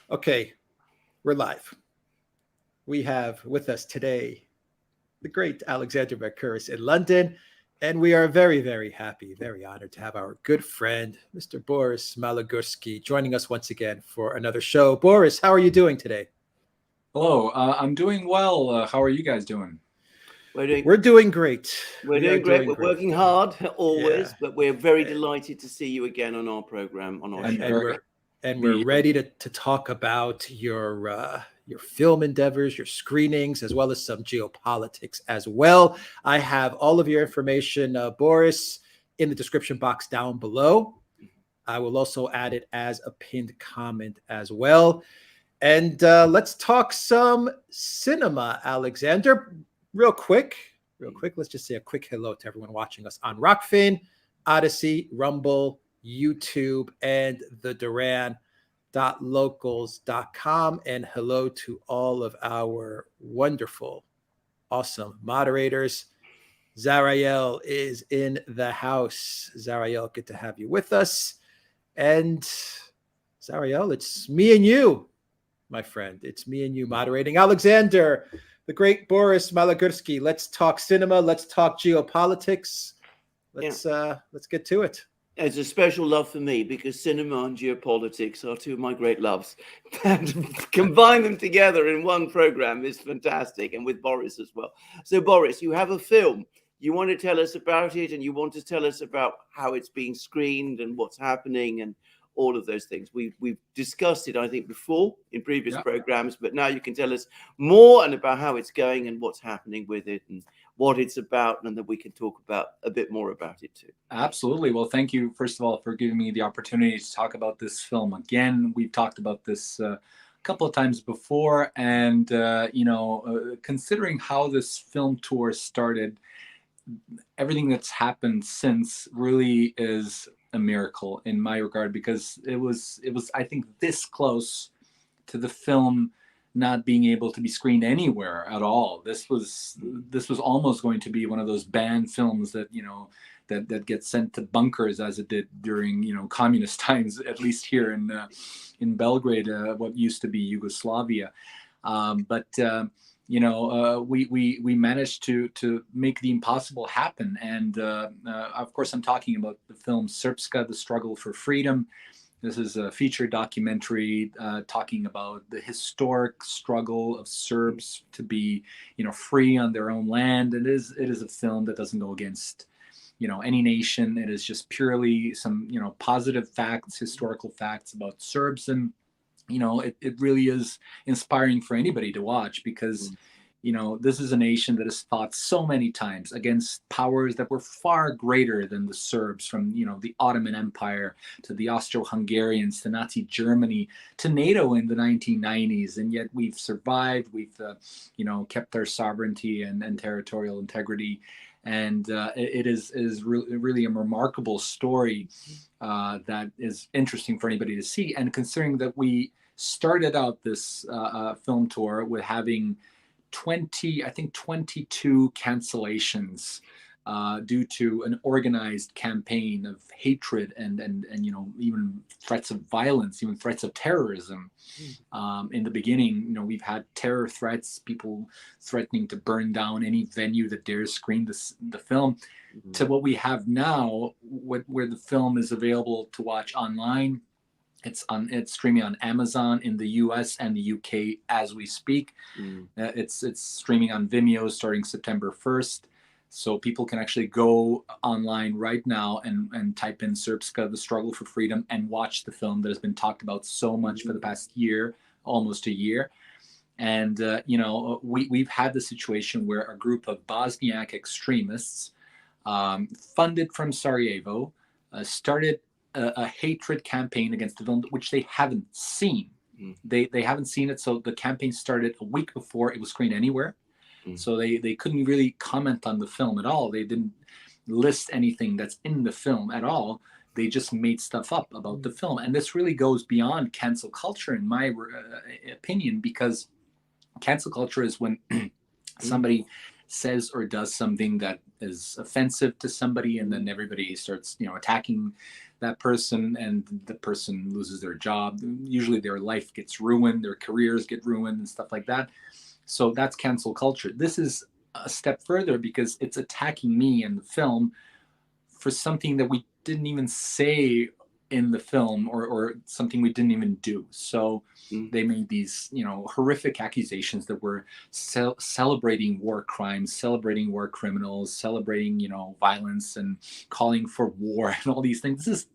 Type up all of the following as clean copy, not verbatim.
Okay, we're live. We have with us today the great Alexander Mercouris in London, and we are very, very happy, very honored to have our good friend, Mr. Boris Malagurski, joining us once again for another show. Boris, how are you doing today? Hello, I'm doing well. How are you guys doing? We're doing great. We're We are doing great. doing We're great. working hard Yeah. always, but we're very delighted to see you again on our program, on our and, show. and very we're and we're be here. ready to talk about your film endeavors, your screenings, as well as some geopolitics as well. I have all of your information, Boris, in the description box down below. I will also add it as a pinned comment as well. And let's talk some cinema, Alexander. Real quick, let's just say a quick hello to everyone watching us on Rockfin, Odyssey, Rumble, YouTube, and the Duran.locals.com. And hello to all of our wonderful, awesome moderators. Zarael is in the house. Zarael, good to have you with us. And Zarael, it's me and you, my friend. It's me and you moderating. Alexander, the great Boris Malagurski. Let's talk cinema. Let's talk geopolitics. Let's get to it. It's a special love for me because cinema and geopolitics are two of my great loves. And combine them together in one program is fantastic, and with Boris as well. So, Boris, you have a film. You want to tell us about it, and you want to tell us about how it's being screened and what's happening and all of those things. We've discussed it, I think, before in previous programs, but now you can tell us more and about how it's going and what's happening with it and what it's about, and that we can talk about a bit more about it too. Absolutely. Well, thank you, first of all, for giving me the opportunity to talk about this film again. We've talked about this a couple of times before, and considering how this film tour started, everything that's happened since really is a miracle in my regard, because it was I think this close to the film not being able to be screened anywhere at all. This was almost going to be one of those banned films that that gets sent to bunkers, as it did during communist times, at least here in Belgrade, what used to be Yugoslavia. We managed to make the impossible happen. And of course, I'm talking about the film Srpska, The Struggle for Freedom. This is a feature documentary talking about the historic struggle of Serbs to be, free on their own land. It is a film that doesn't go against, any nation. It is just purely some, positive facts, historical facts about Serbs. And it really is inspiring for anybody to watch, because this is a nation that has fought so many times against powers that were far greater than the Serbs, from the Ottoman Empire to the Austro-Hungarians to Nazi Germany to NATO in the 1990s, and yet we've survived. We've kept our sovereignty and territorial integrity. And it is really a remarkable story that is interesting for anybody to see. And considering that we started out this film tour with having 22 cancellations due to an organized campaign of hatred and even threats of violence, even threats of terrorism. In the beginning, we've had terror threats, people threatening to burn down any venue that dares screen the film, to what we have now, where the film is available to watch online. It's streaming on Amazon in the US and the UK as we speak. It's streaming on Vimeo starting September 1st. So people can actually go online right now and type in Srpska, The Struggle for Freedom, and watch the film that has been talked about so much for the past year, almost a year. And, we've had the situation where a group of Bosniak extremists funded from Sarajevo started a hatred campaign against the film, which they haven't seen. They haven't seen it. So the campaign started a week before it was screened anywhere. So they couldn't really comment on the film at all. They didn't list anything that's in the film at all. They just made stuff up about the film. And this really goes beyond cancel culture, in my opinion, because cancel culture is when somebody says or does something that is offensive to somebody, and then everybody starts, attacking that person, and the person loses their job. Usually their life gets ruined, their careers get ruined and stuff like that. So that's cancel culture. This is a step further because it's attacking me in the film for something that we didn't even say in the film, or something we didn't even do. So they made these, horrific accusations that we're celebrating war crimes, celebrating war criminals, celebrating, violence, and calling for war and all these things. This is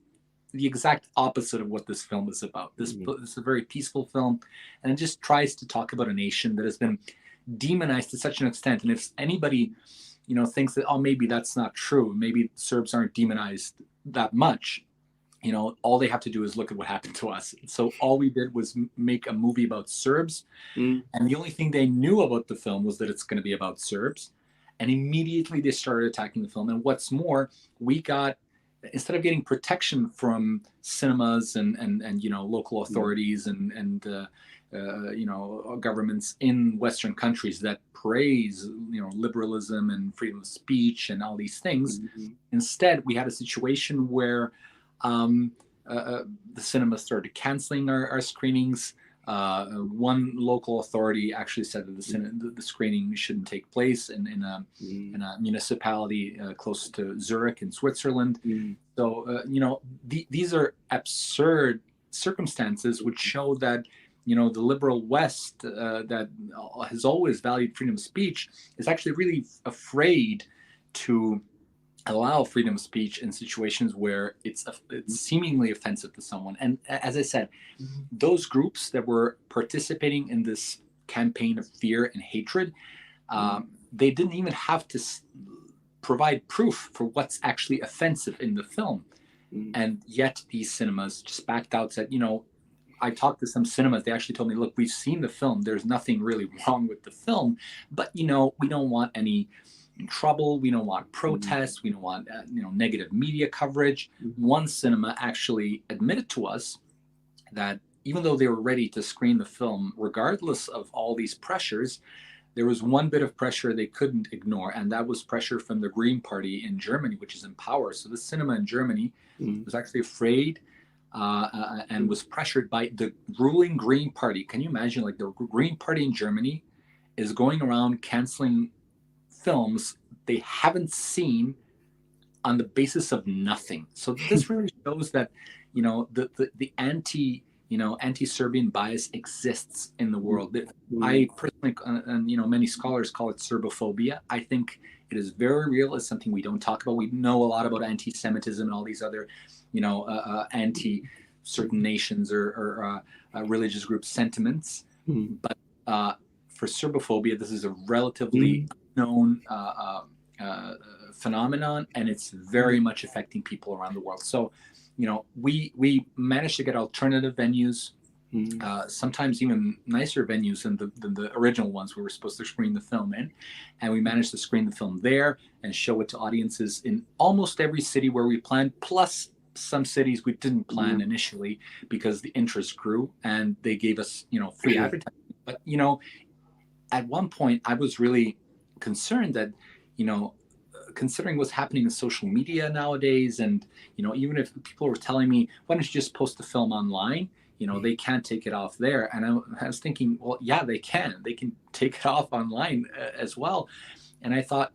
the exact opposite of what this film is about. This is a very peaceful film, and it just tries to talk about a nation that has been demonized to such an extent. And if anybody, thinks that, oh, maybe that's not true, maybe Serbs aren't demonized that much, all they have to do is look at what happened to us. So all we did was make a movie about Serbs, and the only thing they knew about the film was that it's going to be about Serbs, and immediately they started attacking the film. And what's more, we got, instead of getting protection from cinemas and local authorities and governments in Western countries that praise liberalism and freedom of speech and all these things, instead we had a situation where the cinema started canceling our screenings. One local authority actually said that the screening shouldn't take place in a municipality close to Zurich in Switzerland. So these are absurd circumstances which show that the liberal West that has always valued freedom of speech is actually really afraid to allow freedom of speech in situations where it's seemingly offensive to someone. And as I said, those groups that were participating in this campaign of fear and hatred, they didn't even have to provide proof for what's actually offensive in the film. And yet these cinemas just backed out, said, I talked to some cinemas, they actually told me, look, we've seen the film, there's nothing really wrong with the film, but we don't want any trouble, we don't want protests, we don't want negative media coverage. One cinema actually admitted to us that even though they were ready to screen the film regardless of all these pressures, there was one bit of pressure they couldn't ignore, and that was pressure from the Green Party in Germany, which is in power. So the cinema in Germany was actually afraid and was pressured by the ruling Green Party. Can you imagine, like, the Green Party in Germany is going around canceling films they haven't seen on the basis of nothing. So this really shows that the anti-Serbian bias exists in the world. I personally, and many scholars call it serbophobia. I think it is very real. It's something we don't talk about. We know a lot about anti-Semitism and all these other anti certain nations or religious group sentiments, but for serbophobia, this is a relatively known phenomenon, and it's very much affecting people around the world. So, we managed to get alternative venues, sometimes even nicer venues than the original ones we were supposed to screen the film in, and we managed to screen the film there and show it to audiences in almost every city where we planned, plus some cities we didn't plan initially because the interest grew and they gave us free advertising. But at one point I was really concerned that considering what's happening in social media nowadays, and even if people were telling me, why don't you just post the film online, they can't take it off there. And I was thinking, well, yeah, they can take it off online as well. And I thought,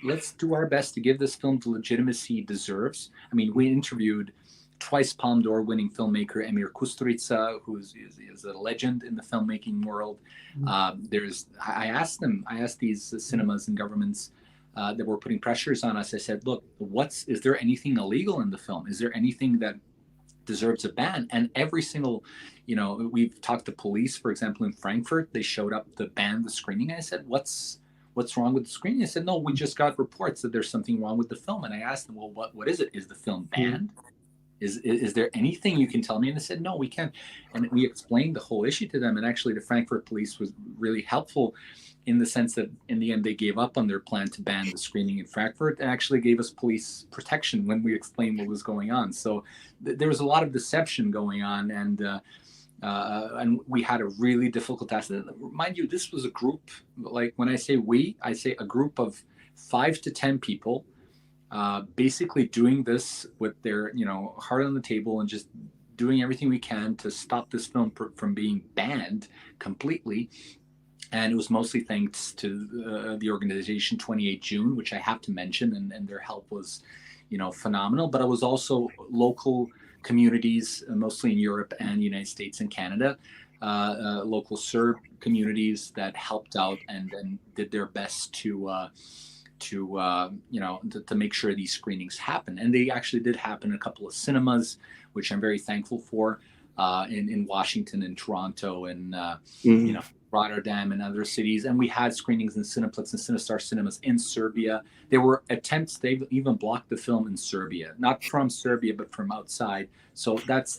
let's do our best to give this film the legitimacy it deserves. I mean, we interviewed twice Palme d'Or winning filmmaker Emir Kusturica, who is a legend in the filmmaking world. I asked these cinemas and governments that were putting pressures on us. I said, look, is there anything illegal in the film? Is there anything that deserves a ban? And every single, we've talked to police, for example, in Frankfurt, they showed up to ban the screening. I said, what's wrong with the screening? I said, no, we just got reports that there's something wrong with the film. And I asked them, well, what is it? Is the film banned? Is there anything you can tell me? And they said, no, we can't. And we explained the whole issue to them. And actually the Frankfurt police was really helpful in the sense that in the end, they gave up on their plan to ban the screening in Frankfurt and actually gave us police protection when we explained what was going on. So there was a lot of deception going on. And, and we had a really difficult task. And mind you, this was a group, like when I say we, I say a group of 5 to 10 people, basically doing this with their, heart on the table and just doing everything we can to stop this film from being banned completely. And it was mostly thanks to the organization 28 June, which I have to mention, and their help was, phenomenal. But it was also local communities, mostly in Europe and United States and Canada, local Serb communities that helped out and did their best to make sure these screenings happen. And they actually did happen in a couple of cinemas, which I'm very thankful for, in Washington and Toronto and Rotterdam and other cities. And we had screenings in Cineplex and Cinestar cinemas in Serbia. There were attempts, they've even blocked the film in Serbia, not from Serbia, but from outside. So that's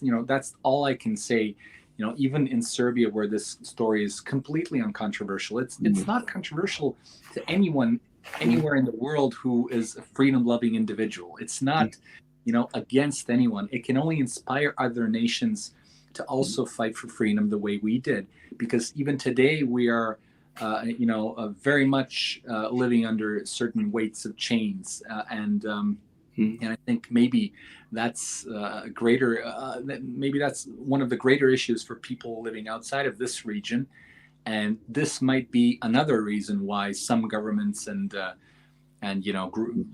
all I can say. Even in Serbia, where this story is completely uncontroversial, it's not controversial to anyone anywhere in the world who is a freedom-loving individual. It's not, against anyone. It can only inspire other nations to also fight for freedom the way we did. Because even today we are, very much living under certain weights of chains, and I think maybe that's maybe that's one of the greater issues for people living outside of this region. And this might be another reason why some governments and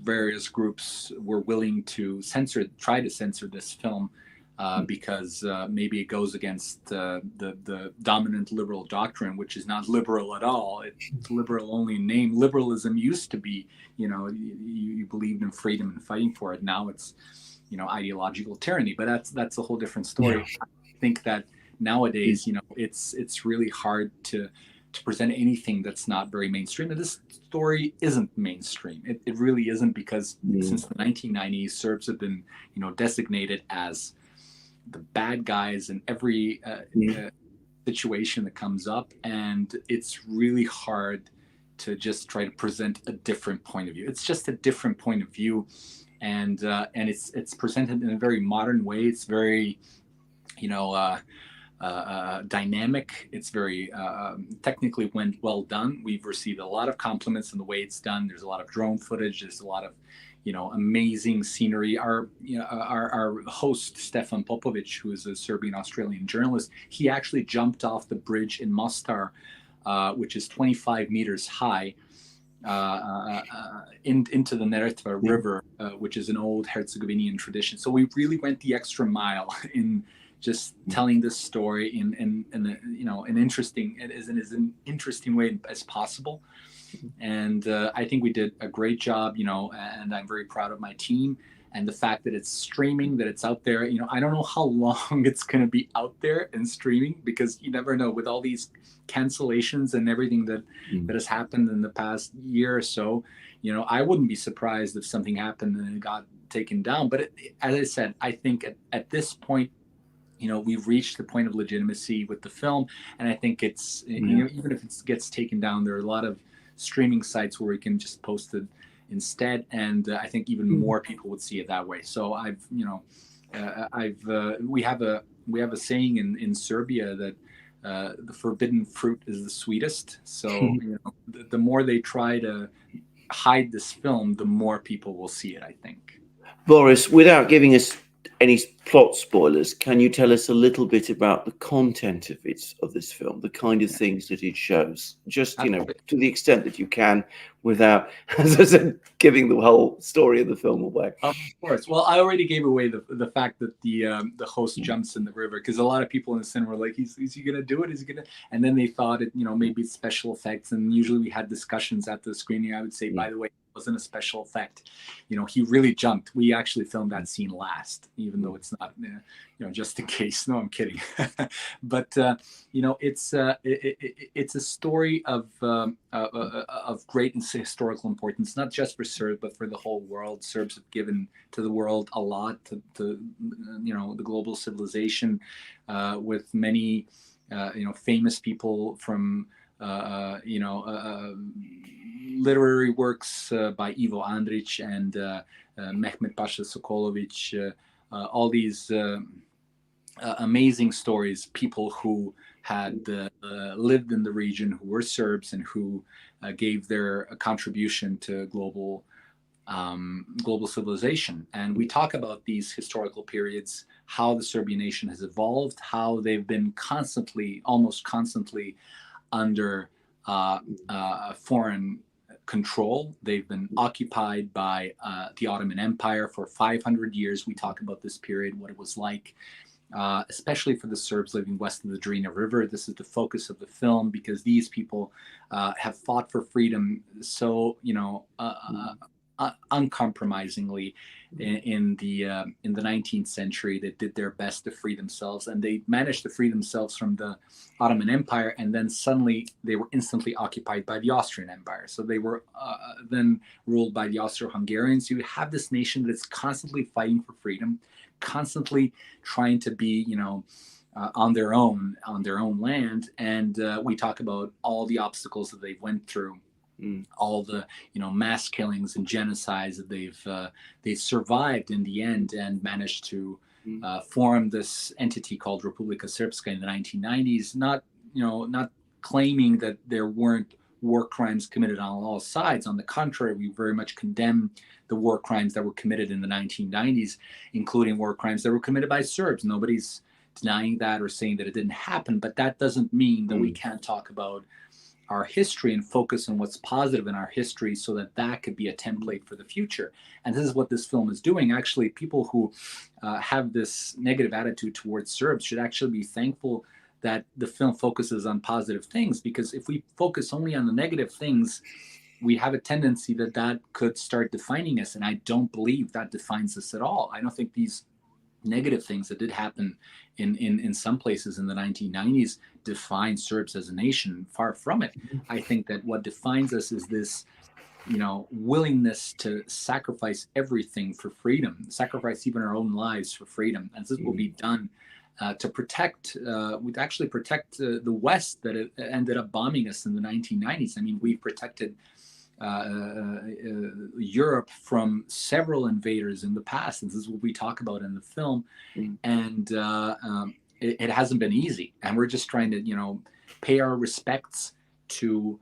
various groups were willing to try to censor this film, because maybe it goes against the dominant liberal doctrine, which is not liberal at all. It's liberal only in name. Liberalism used to be, you believed in freedom and fighting for it. Now it's, ideological tyranny. But that's a whole different story. Yeah. I think that nowadays, it's really hard to present anything that's not very mainstream. And this story isn't mainstream. It really isn't, because since the 1990s, Serbs have been, designated as the bad guys in every situation that comes up. And it's really hard to just try to present a different point of view. It's just a different point of view. And it's presented in a very modern way. It's very, dynamic. It's very technically well done. We've received a lot of compliments on the way it's done. There's a lot of drone footage. There's a lot of, amazing scenery. Our host, Stefan Popovic, who is a Serbian Australian journalist, he actually jumped off the bridge in Mostar, which is 25 meters high, into the Neretva River, which is an old Herzegovinian tradition. So we really went the extra mile in just telling this story in an interesting way as possible. And I think we did a great job, and I'm very proud of my team. And the fact that it's streaming, that it's out there, I don't know how long it's going to be out there and streaming, because you never know with all these cancellations and everything that has happened in the past year or so. I wouldn't be surprised if something happened and it got taken down. But as I said, I think at this point, we've reached the point of legitimacy with the film. And I think it's, even if it gets taken down, there are a lot of streaming sites where we can just post it instead. And I think even more people would see it that way. So we have a saying in Serbia that the forbidden fruit is the sweetest. So, the more they try to hide this film, the more people will see it, I think. Boris, without giving us any plot spoilers, can you tell us a little bit about the content of this film, the kind of things that it shows, just to the extent that you can, without, as I said, giving the whole story of the film away? Of course. Well, I already gave away the fact that the host jumps in the river, because a lot of people in the cinema were like, "Is he gonna do it? Is he gonna?" And then they thought it, maybe it's special effects. And usually we had discussions at the screening. I would say, by the way, wasn't a special effect. He really jumped. We actually filmed that scene last, even though it's not, just in case. No, I'm kidding. But it's a story of great historical importance, not just for Serbs, but for the whole world. Serbs have given to the world a lot, to the global civilization, with many famous people from literary works by Ivo Andrić and Mehmet Pasha Sokolović, all these amazing stories, people who had lived in the region, who were Serbs, and who gave their contribution to global civilization. And we talk about these historical periods, how the Serbian nation has evolved, how they've been almost constantly under foreign control. They've been occupied by the Ottoman Empire for 500 years. We talk about this period, what it was like, especially for the Serbs living west of the Drina River. This is the focus of the film, because these people have fought for freedom so, uncompromisingly in the 19th century. They did their best to free themselves, and they managed to free themselves from the Ottoman Empire, and then suddenly they were instantly occupied by the Austrian Empire. So they were then ruled by the Austro-Hungarians. You have this nation that's constantly fighting for freedom, constantly trying to be, on their own land. And we talk about all the obstacles that they went through, all the mass killings and genocides that they've survived in the end, and managed to form this entity called Republika Srpska in the 1990s. Not claiming that there weren't war crimes committed on all sides. On the contrary, we very much condemn the war crimes that were committed in the 1990s, including war crimes that were committed by Serbs. Nobody's denying that or saying that it didn't happen, but that doesn't mean that we can't talk about our history and focus on what's positive in our history, so that could be a template for the future. And this is what this film is doing. Actually, people who have this negative attitude towards Serbs should actually be thankful that the film focuses on positive things, because if we focus only on the negative things, we have a tendency that could start defining us. And I don't believe that defines us at all. I don't think these negative things that did happen in some places in the 1990s define Serbs as a nation. Far from it. I think that what defines us is this, willingness to sacrifice everything for freedom, sacrifice even our own lives for freedom. And this will be done to protect, the West that ended up bombing us in the 1990s. I mean, we've protected Europe from several invaders in the past, and this is what we talk about in the film. And it hasn't been easy, and we're just trying to pay our respects to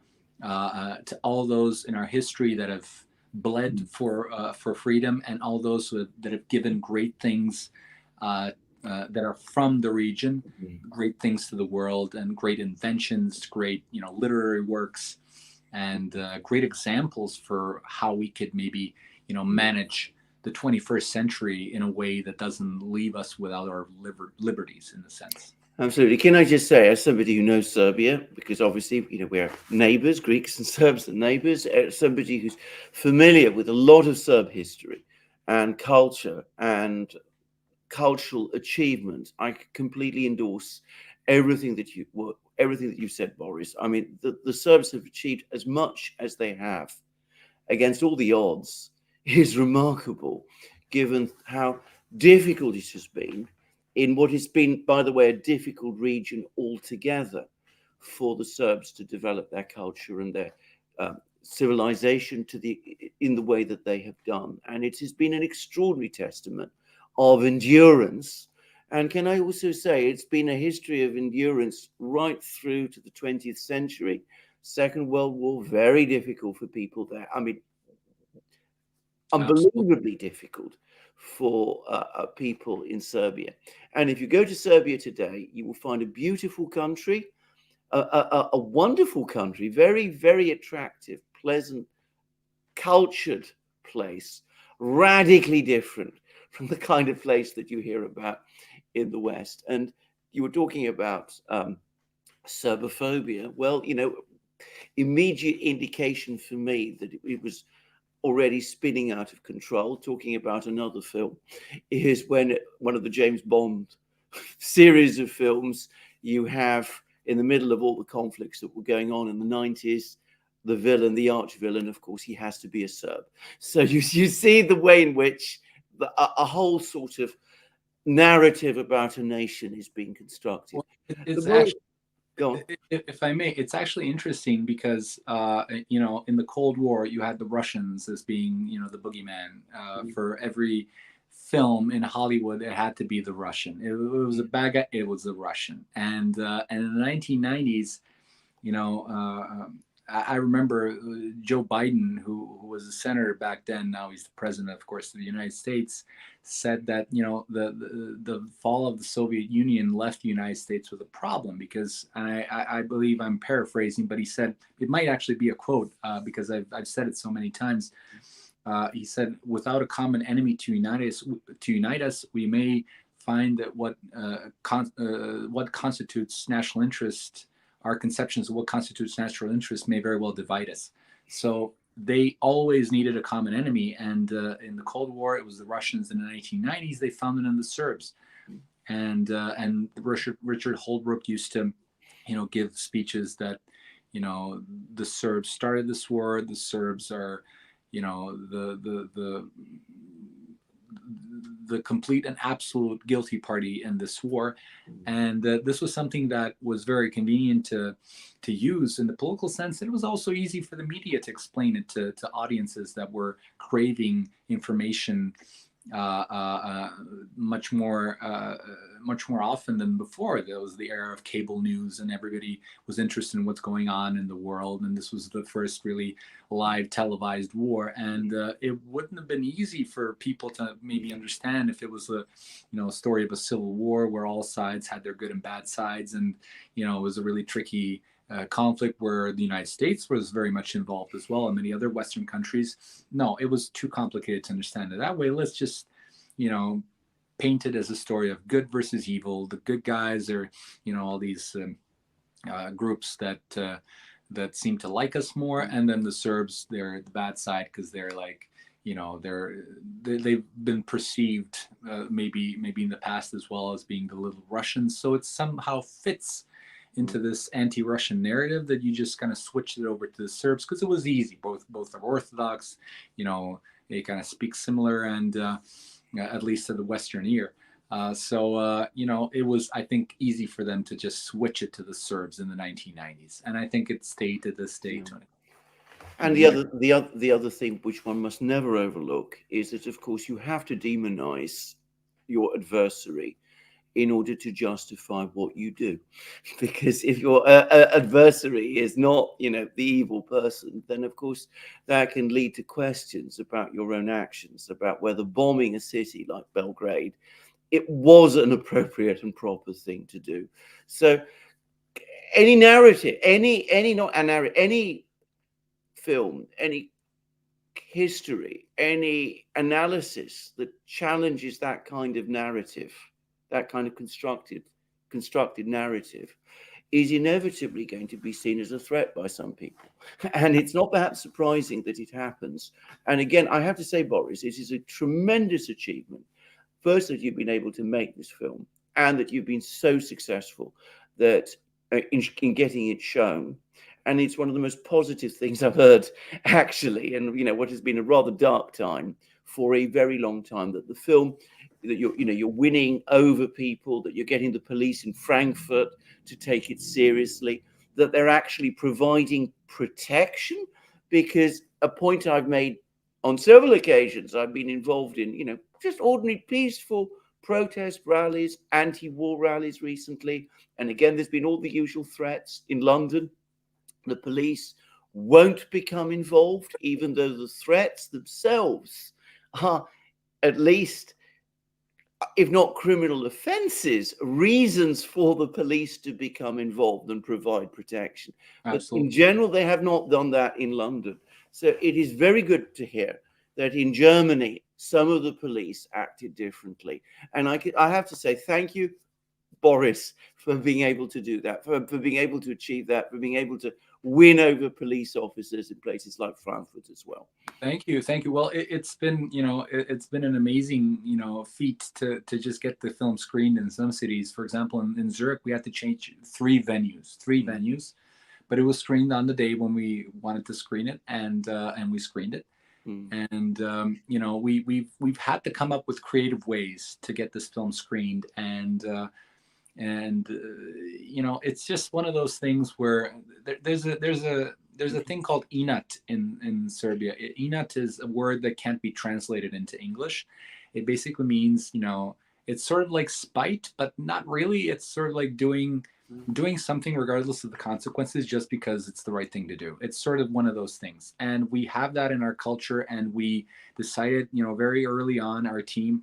all those in our history that have bled for freedom, and all those that have given great things that are from the region, great things to the world, and great inventions, great literary works, and great examples for how we could maybe manage the 21st century in a way that doesn't leave us without our liberties, in a sense. Absolutely. Can I just say, as somebody who knows Serbia, because obviously we're neighbors, Greeks and Serbs are neighbors, somebody who's familiar with a lot of Serb history and culture and cultural achievement, I completely endorse everything that you've said, Boris. I mean, the Serbs have achieved as much as they have against all the odds is remarkable, given how difficult it has been in what has been, by the way, a difficult region altogether for the Serbs to develop their culture and their civilization in the way that they have done. And it has been an extraordinary testament of endurance. And can I also say it's been a history of endurance right through to the 20th century. Second World War, very difficult for people there. I mean, unbelievably difficult for people in Serbia. And if you go to Serbia today, you will find a beautiful country, a wonderful country, very, very attractive, pleasant, cultured place, radically different from the kind of place that you hear about in the West. And you were talking about serbophobia. Well, immediate indication for me that it was already spinning out of control, talking about another film, is when one of the James Bond series of films, you have, in the middle of all the conflicts that were going on in the 90s, the villain, the arch villain, of course, he has to be a Serb. So you see the way in which a whole sort of narrative about a nation is being constructed. Well, go on. If I may, it's actually interesting because, in the Cold War, you had the Russians as being, the boogeyman for every film in Hollywood, it had to be the Russian. It was a bad guy. It was the Russian. And in the 1990s, you know, I remember Joe Biden, who was a senator back then. Now he's the president, of course, of the United States. Said that, you know, the fall of the Soviet Union left the United States with a problem, because I believe I'm paraphrasing, but he said, it might actually be a quote, because I've said it so many times. He said, "Without a common enemy to unite us, we may find that what constitutes national interest, our conceptions of what constitutes national interest, may very well divide us." So they always needed a common enemy, and in the Cold War, it was the Russians. In the 1990s, they found it in the Serbs, and Richard Holbrooke used to, you know, give speeches that, you know, the Serbs started this war, the Serbs are, you know, the complete and absolute guilty party in this war. And this was something that was very convenient to use in the political sense. It was also easy for the media to explain it to audiences that were craving information much more often than before. There was the era of cable news, and everybody was interested in what's going on in the world. And this was the first really live televised war. And it wouldn't have been easy for people to maybe understand if it was a, you know, a story of a civil war where all sides had their good and bad sides, and, you know, it was a really tricky conflict where the United States was very much involved as well, and many other Western countries. No, it was too complicated to understand it that way. Let's just, you know, paint it as a story of good versus evil. The good guys are, you know, all these groups that seem to like us more, and then the Serbs, they're the bad side because they're like, you know, they've been perceived maybe in the past as well as being the little Russians. So it somehow fits into this anti-Russian narrative that you just kind of switched it over to the Serbs because it was easy. Both are Orthodox, you know, they kind of speak similar, and at least to the Western ear. So you know, it was, I think, easy for them to just switch it to the Serbs in the 1990s, and I think it stayed to this day. And the other thing which one must never overlook is that, of course, you have to demonize your adversary in order to justify what you do. Because if your adversary is not, you know, the evil person, then of course that can lead to questions about your own actions, about whether bombing a city like Belgrade, it was an appropriate and proper thing to do. So any narrative, any film, any history, any analysis that challenges that kind of narrative, that kind of constructed narrative, is inevitably going to be seen as a threat by some people. And it's not perhaps surprising that it happens. And again, I have to say, Boris, it is a tremendous achievement. First, that you've been able to make this film, and that you've been so successful that in getting it shown. And it's one of the most positive things I've heard, actually, and, you know, what has been a rather dark time for a very long time, that the film, that you're winning over people, that you're getting the police in Frankfurt to take it seriously, that they're actually providing protection. Because a point I've made on several occasions, I've been involved in, you know, just ordinary peaceful protest rallies, anti-war rallies recently. And again, there's been all the usual threats in London. The police won't become involved, even though the threats themselves are, at least, if not criminal offenses, reasons for the police to become involved and provide protection. Absolutely. But in general, they have not done that in London. So it is very good to hear that in Germany, some of the police acted differently. And I have to say thank you, Boris, for being able to do that, for being able to achieve that, for being able to win over police officers in places like Frankfurt as well. Thank you. Well, it's been, you know, it's been an amazing, you know, feat to just get the film screened in some cities. For example, in Zurich, we had to change three venues, but it was screened on the day when we wanted to screen it, and we screened it. And you know, we've had to come up with creative ways to get this film screened, and you know, it's just one of those things where there's a thing called inat in Serbia. Inat is a word that can't be translated into English. It basically means, it's sort of like spite, but not really. It's sort of like doing something regardless of the consequences, just because it's the right thing to do. It's sort of one of those things, and we have that in our culture. And we decided, very early on, our team,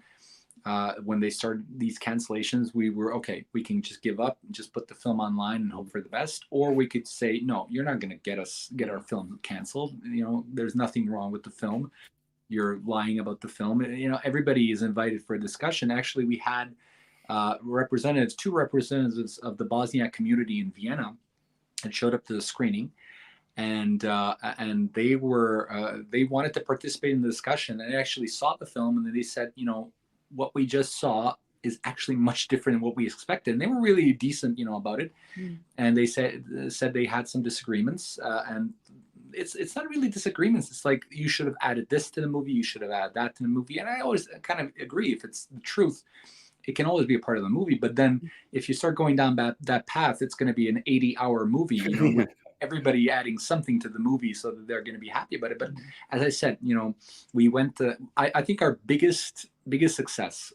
when they started these cancellations, we were okay. We can just give up, and just put the film online and hope for the best, or we could say, no, you're not going to get our film canceled. There's nothing wrong with the film. You're lying about the film. Everybody is invited for a discussion. Actually, we had two representatives of the Bosniak community in Vienna that showed up to the screening, and they wanted to participate in the discussion, and they actually saw the film, and then they said, what we just saw is actually much different than what we expected. And they were really decent, about it. And they said they had some disagreements, and it's not really disagreements. It's like, you should have added this to the movie, you should have added that to the movie. And I always kind of agree. If it's the truth, it can always be a part of the movie. But then if you start going down that path, it's going to be an 80-hour movie, with everybody adding something to the movie so that they're going to be happy about it. But as I said, we went to, I think our biggest success,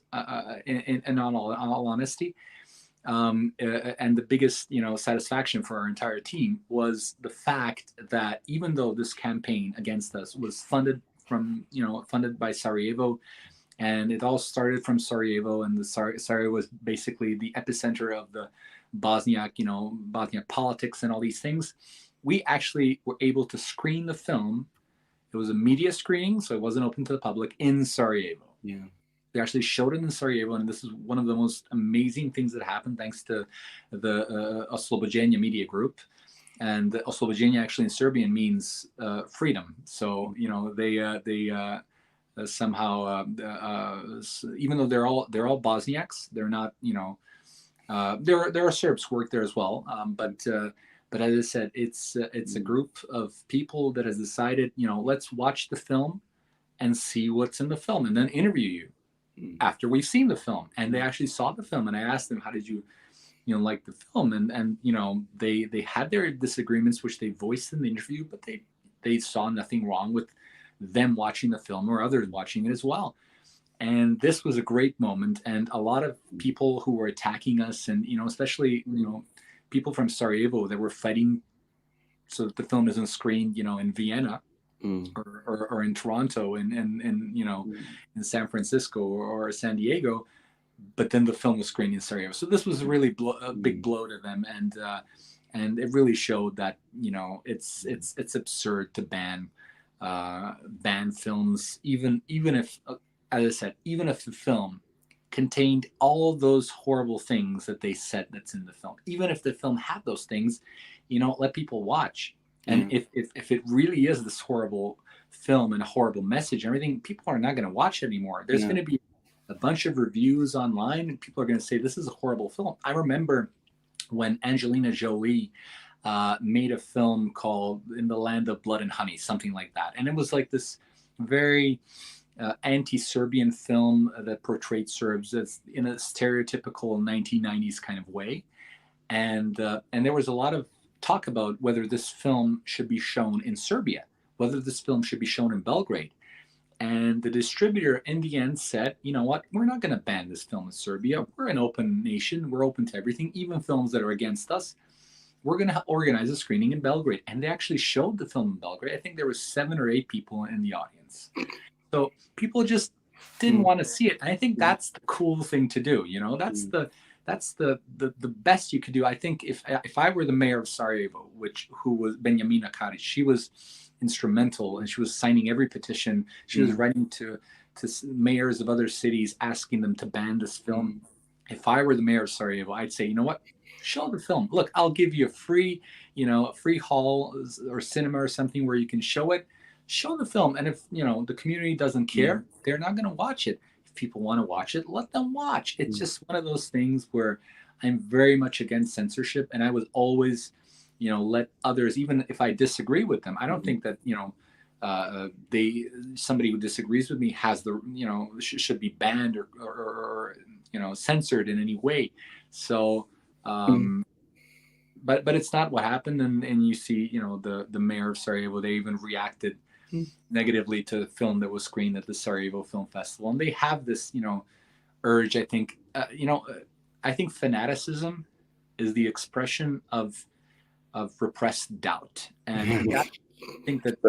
in all honesty, and the biggest satisfaction for our entire team was the fact that even though this campaign against us was funded by Sarajevo, and it all started from Sarajevo, and Sarajevo was basically the epicenter of the Bosniak politics and all these things, we actually were able to screen the film. It was a media screening, so it wasn't open to the public, in Sarajevo. Yeah. They actually showed it in Sarajevo, and this is one of the most amazing things that happened, thanks to the Oslobođenje media group. And Oslobođenje actually in Serbian means freedom. So they somehow, even though they're all Bosniaks, they're not, there are Serbs who work there as well, but as I said, it's a group of people that has decided, let's watch the film and see what's in the film, and then interview you after we've seen the film. And they actually saw the film, and I asked them, how did you like the film? And they had their disagreements, which they voiced in the interview, but they saw nothing wrong with them watching the film or others watching it as well. And this was a great moment. And a lot of people who were attacking us, and especially people from Sarajevo that were fighting so that the film isn't screened in Vienna, or in Toronto, and in San Francisco or San Diego, but then the film was screened in Sarajevo. So this was really a big blow to them, and it really showed that it's absurd to ban films, even if, as I said, even if the film contained all of those horrible things that they said that's in the film. Even if the film had those things, let people watch. And if it really is this horrible film and a horrible message and everything, people are not going to watch it anymore. There's going to be a bunch of reviews online, and people are going to say, this is a horrible film. I remember when Angelina Jolie made a film called In the Land of Blood and Honey, something like that. And it was like this very anti-Serbian film that portrayed Serbs as in a stereotypical 1990s kind of way. And there was a lot of talk about whether this film should be shown in Serbia, whether this film should be shown in Belgrade. And the distributor in the end said, you know what, we're not going to ban this film in Serbia. We're an open nation. We're open to everything, even films that are against us. We're going to organize a screening in Belgrade. And they actually showed the film in Belgrade. I think there was 7 or 8 people in the audience. So people just didn't want to see it. And I think that's the cool thing to do. That's the best you could do. I think if I were the mayor of Sarajevo, who was Benjamina Karic, she was instrumental, and she was signing every petition. She was writing to mayors of other cities asking them to ban this film. If I were the mayor of Sarajevo, I'd say, you know what, show the film. Look, I'll give you a free hall or cinema or something where you can show it. Show the film. And if the community doesn't care, they're not going to watch it. If people want to watch it, let them watch. It's just one of those things where I'm very much against censorship, and I was always let others, even if I disagree with them. I don't think that somebody who disagrees with me has the should be banned or censored in any way. So but it's not what happened. And you see the mayor of Sarajevo, they even reacted negatively to the film that was screened at the Sarajevo Film Festival. And they have this, urge, I think, I think fanaticism is the expression of repressed doubt. And I think that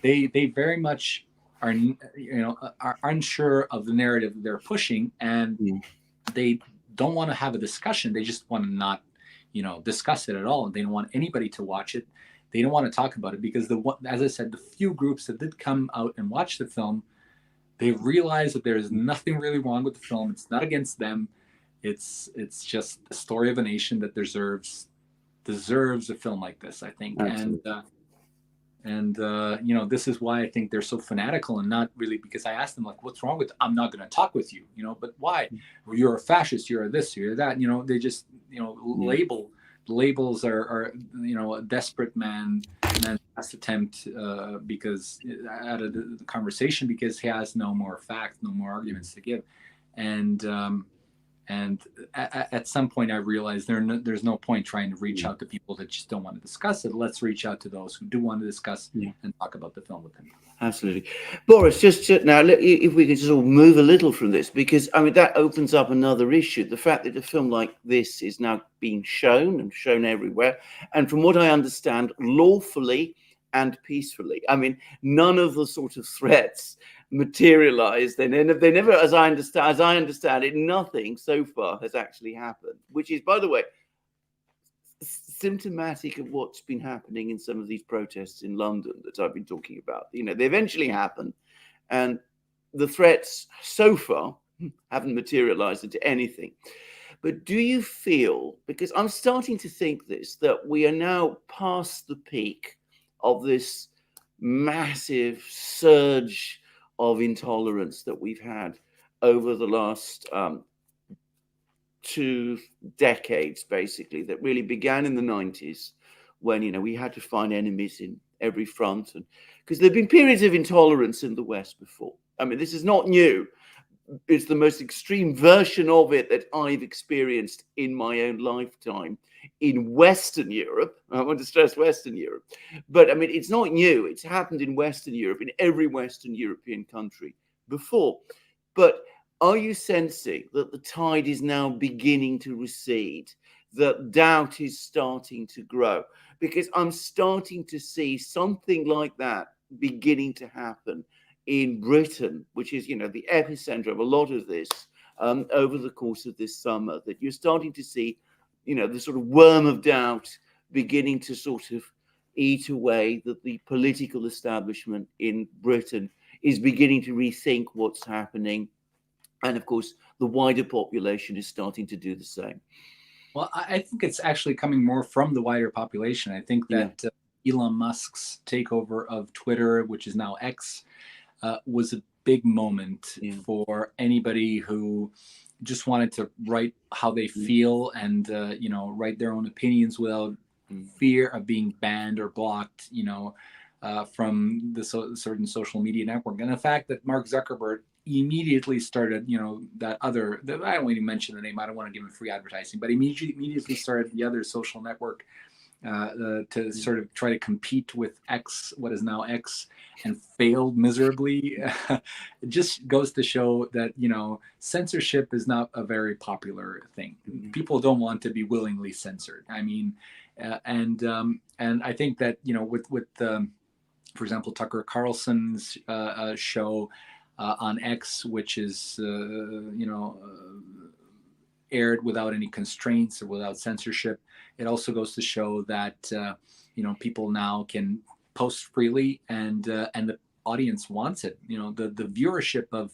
they very much are, are unsure of the narrative they're pushing, and they don't want to have a discussion. They just want to not, discuss it at all. And they don't want anybody to watch it. They don't want to talk about it because as I said, the few groups that did come out and watch the film, they realized that there is nothing really wrong with the film. It's not against them. It's just the story of a nation that deserves a film like this, I think. Absolutely. And this is why I think they're so fanatical, and not really because I asked them, like, what's wrong with, I'm not going to talk with you, but why? Well, you're a fascist, you're this, you're that, they just, labels are a desperate man's last attempt because out of the conversation, because he has no more facts, no more arguments to give. And at some point, I realized there's no point trying to reach out to people that just don't want to discuss it. Let's reach out to those who do want to discuss and talk about the film with them. Absolutely. Boris, just now, if we could just all move a little from this, because, that opens up another issue. The fact that a film like this is now being shown and shown everywhere. And from what I understand, lawfully and peacefully. None of the sort of threats materialized. They never, as I understand it, nothing so far has actually happened, which is, by the way, symptomatic of what's been happening in some of these protests in London that I've been talking about. They eventually happen, and the threats so far haven't materialized into anything. But do you feel, because I'm starting to think that we are now past the peak of this massive surge of intolerance that we've had over the last 2 decades, basically, that really began in the 90s when, we had to find enemies in every front. And because there've been periods of intolerance in the West before. This is not new. It's the most extreme version of it that I've experienced in my own lifetime in Western Europe. I want to stress Western Europe. But it's not new. It's happened in Western Europe, in every Western European country before. But are you sensing that the tide is now beginning to recede, that doubt is starting to grow? Because I'm starting to see something like that beginning to happen in Britain, which is, the epicenter of a lot of this over the course of this summer, that you're starting to see, the sort of worm of doubt beginning to sort of eat away, that the political establishment in Britain is beginning to rethink what's happening. And of course, the wider population is starting to do the same. Well, I think it's actually coming more from the wider population. I think that Elon Musk's takeover of Twitter, which is now X, was a big moment for anybody who just wanted to write how they feel and, write their own opinions without fear of being banned or blocked, from the certain social media network. And the fact that Mark Zuckerberg immediately started, I don't even mention the name. I don't want to give him free advertising, but immediately started the other social network to sort of try to compete with X, what is now X, and failed miserably. It just goes to show that, censorship is not a very popular thing. People don't want to be willingly censored. And I think that, with for example, Tucker Carlson's show on X, which is, aired without any constraints or without censorship, it also goes to show that people now can post freely, and the audience wants it. The viewership of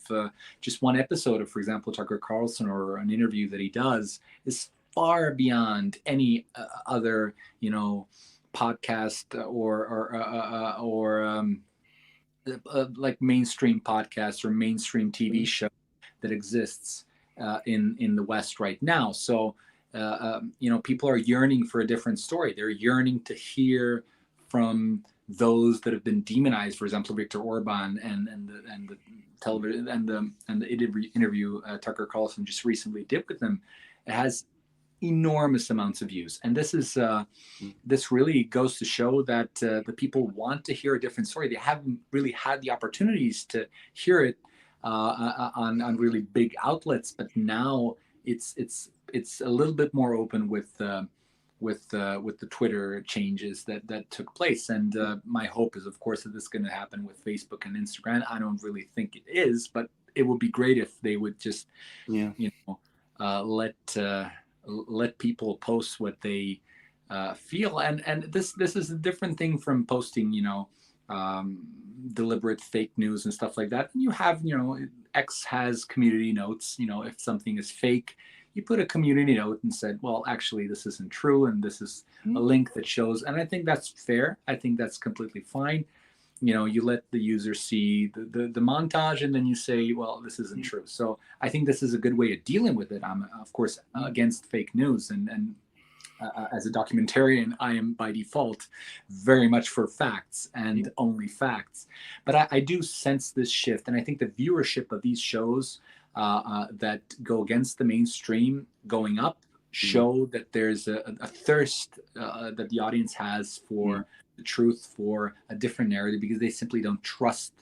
just one episode of, for example, Tucker Carlson or an interview that he does is far beyond any other podcast or like mainstream podcasts or mainstream TV show that exists in the West right now. So people are yearning for a different story. They're yearning to hear from those that have been demonized. For example, Viktor Orban and the television and the interview Tucker Carlson just recently did with them. It has enormous amounts of views, and this really goes to show that the people want to hear a different story. They haven't really had the opportunities to hear it on really big outlets, but now it's a little bit more open with the Twitter changes that took place. And my hope is, of course, that this is going to happen with Facebook and Instagram. I don't really think it is, but it would be great if they would just, let people post what they feel. And this is a different thing from posting, deliberate fake news and stuff like that. And you have, X has community notes. If something is fake, you put a community note and said, well, actually, this isn't true, and this is a link that shows. And I think that's fair. I think that's completely fine. You let the user see the montage, and then you say, well, this isn't true. So I think this is a good way of dealing with it. I'm, of course, against fake news. And as a documentarian, I am by default very much for facts and only facts. But I do sense this shift. And I think the viewership of these shows that go against the mainstream going up show that there's a thirst that the audience has for the truth, for a different narrative, because they simply don't trust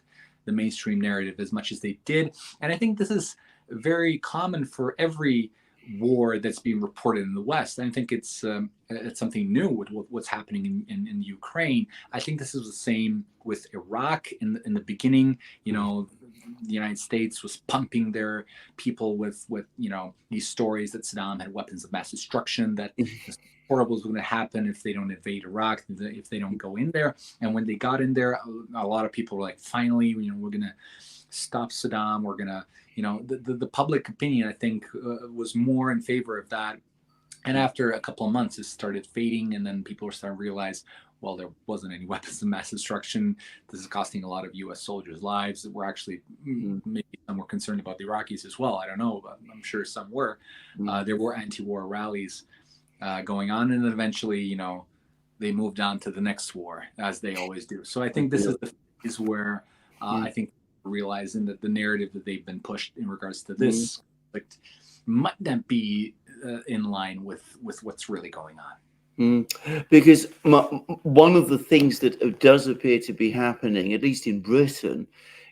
the mainstream narrative as much as they did. And I think this is very common for every war that's being reported in the West. I think it's something new with what's happening in Ukraine. I think this is the same with Iraq in the beginning. The United States was pumping their people with these stories that Saddam had weapons of mass destruction, that horrible is going to happen if they don't invade Iraq, if they don't go in there. And when they got in there, a lot of people were like, finally, we're going to stop Saddam. We're going to, the public opinion, I think, was more in favor of that. And after a couple of months, it started fading. And then people were starting to realize, well, there wasn't any weapons of mass destruction. This is costing a lot of U.S. soldiers' lives. We're actually, maybe some were concerned about the Iraqis as well. I don't know, but I'm sure some were. There were anti-war rallies going on, and then eventually, they moved on to the next war, as they always do. So I think this is the phase where I think realizing that the narrative that they've been pushed in regards to this conflict might not be in line with what's really going on. Because one of the things that does appear to be happening, at least in Britain,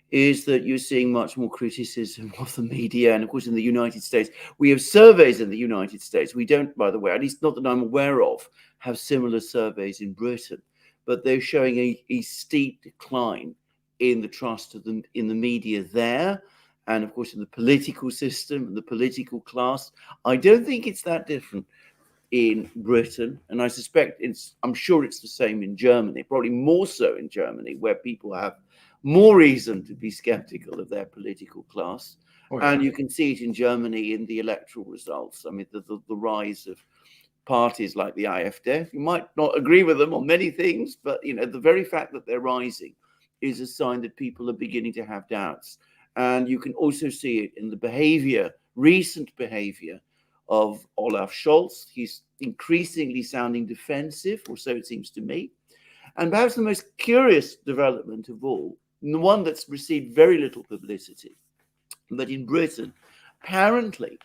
is that you're seeing much more criticism of the media. And of course, in the United States, we have surveys in the United States. We don't, by the way, at least not that I'm aware of, have similar surveys in Britain, but they're showing a steep decline in the trust of in the media there. And of course, in the political system and the political class. I don't think it's that different in Britain. And I suspect I'm sure it's the same in Germany, probably more so in Germany, where people have more reason to be skeptical of their political class. And you can see it in Germany in the electoral results. I mean, the rise of parties like the AfD. You might not agree with them on many things, but the very fact that they're rising is a sign that people are beginning to have doubts. And you can also see it in the recent behavior of Olaf Scholz. He's increasingly sounding defensive, or so it seems to me. And perhaps the most curious development of all, and the one that's received very little publicity, but in Britain, apparently,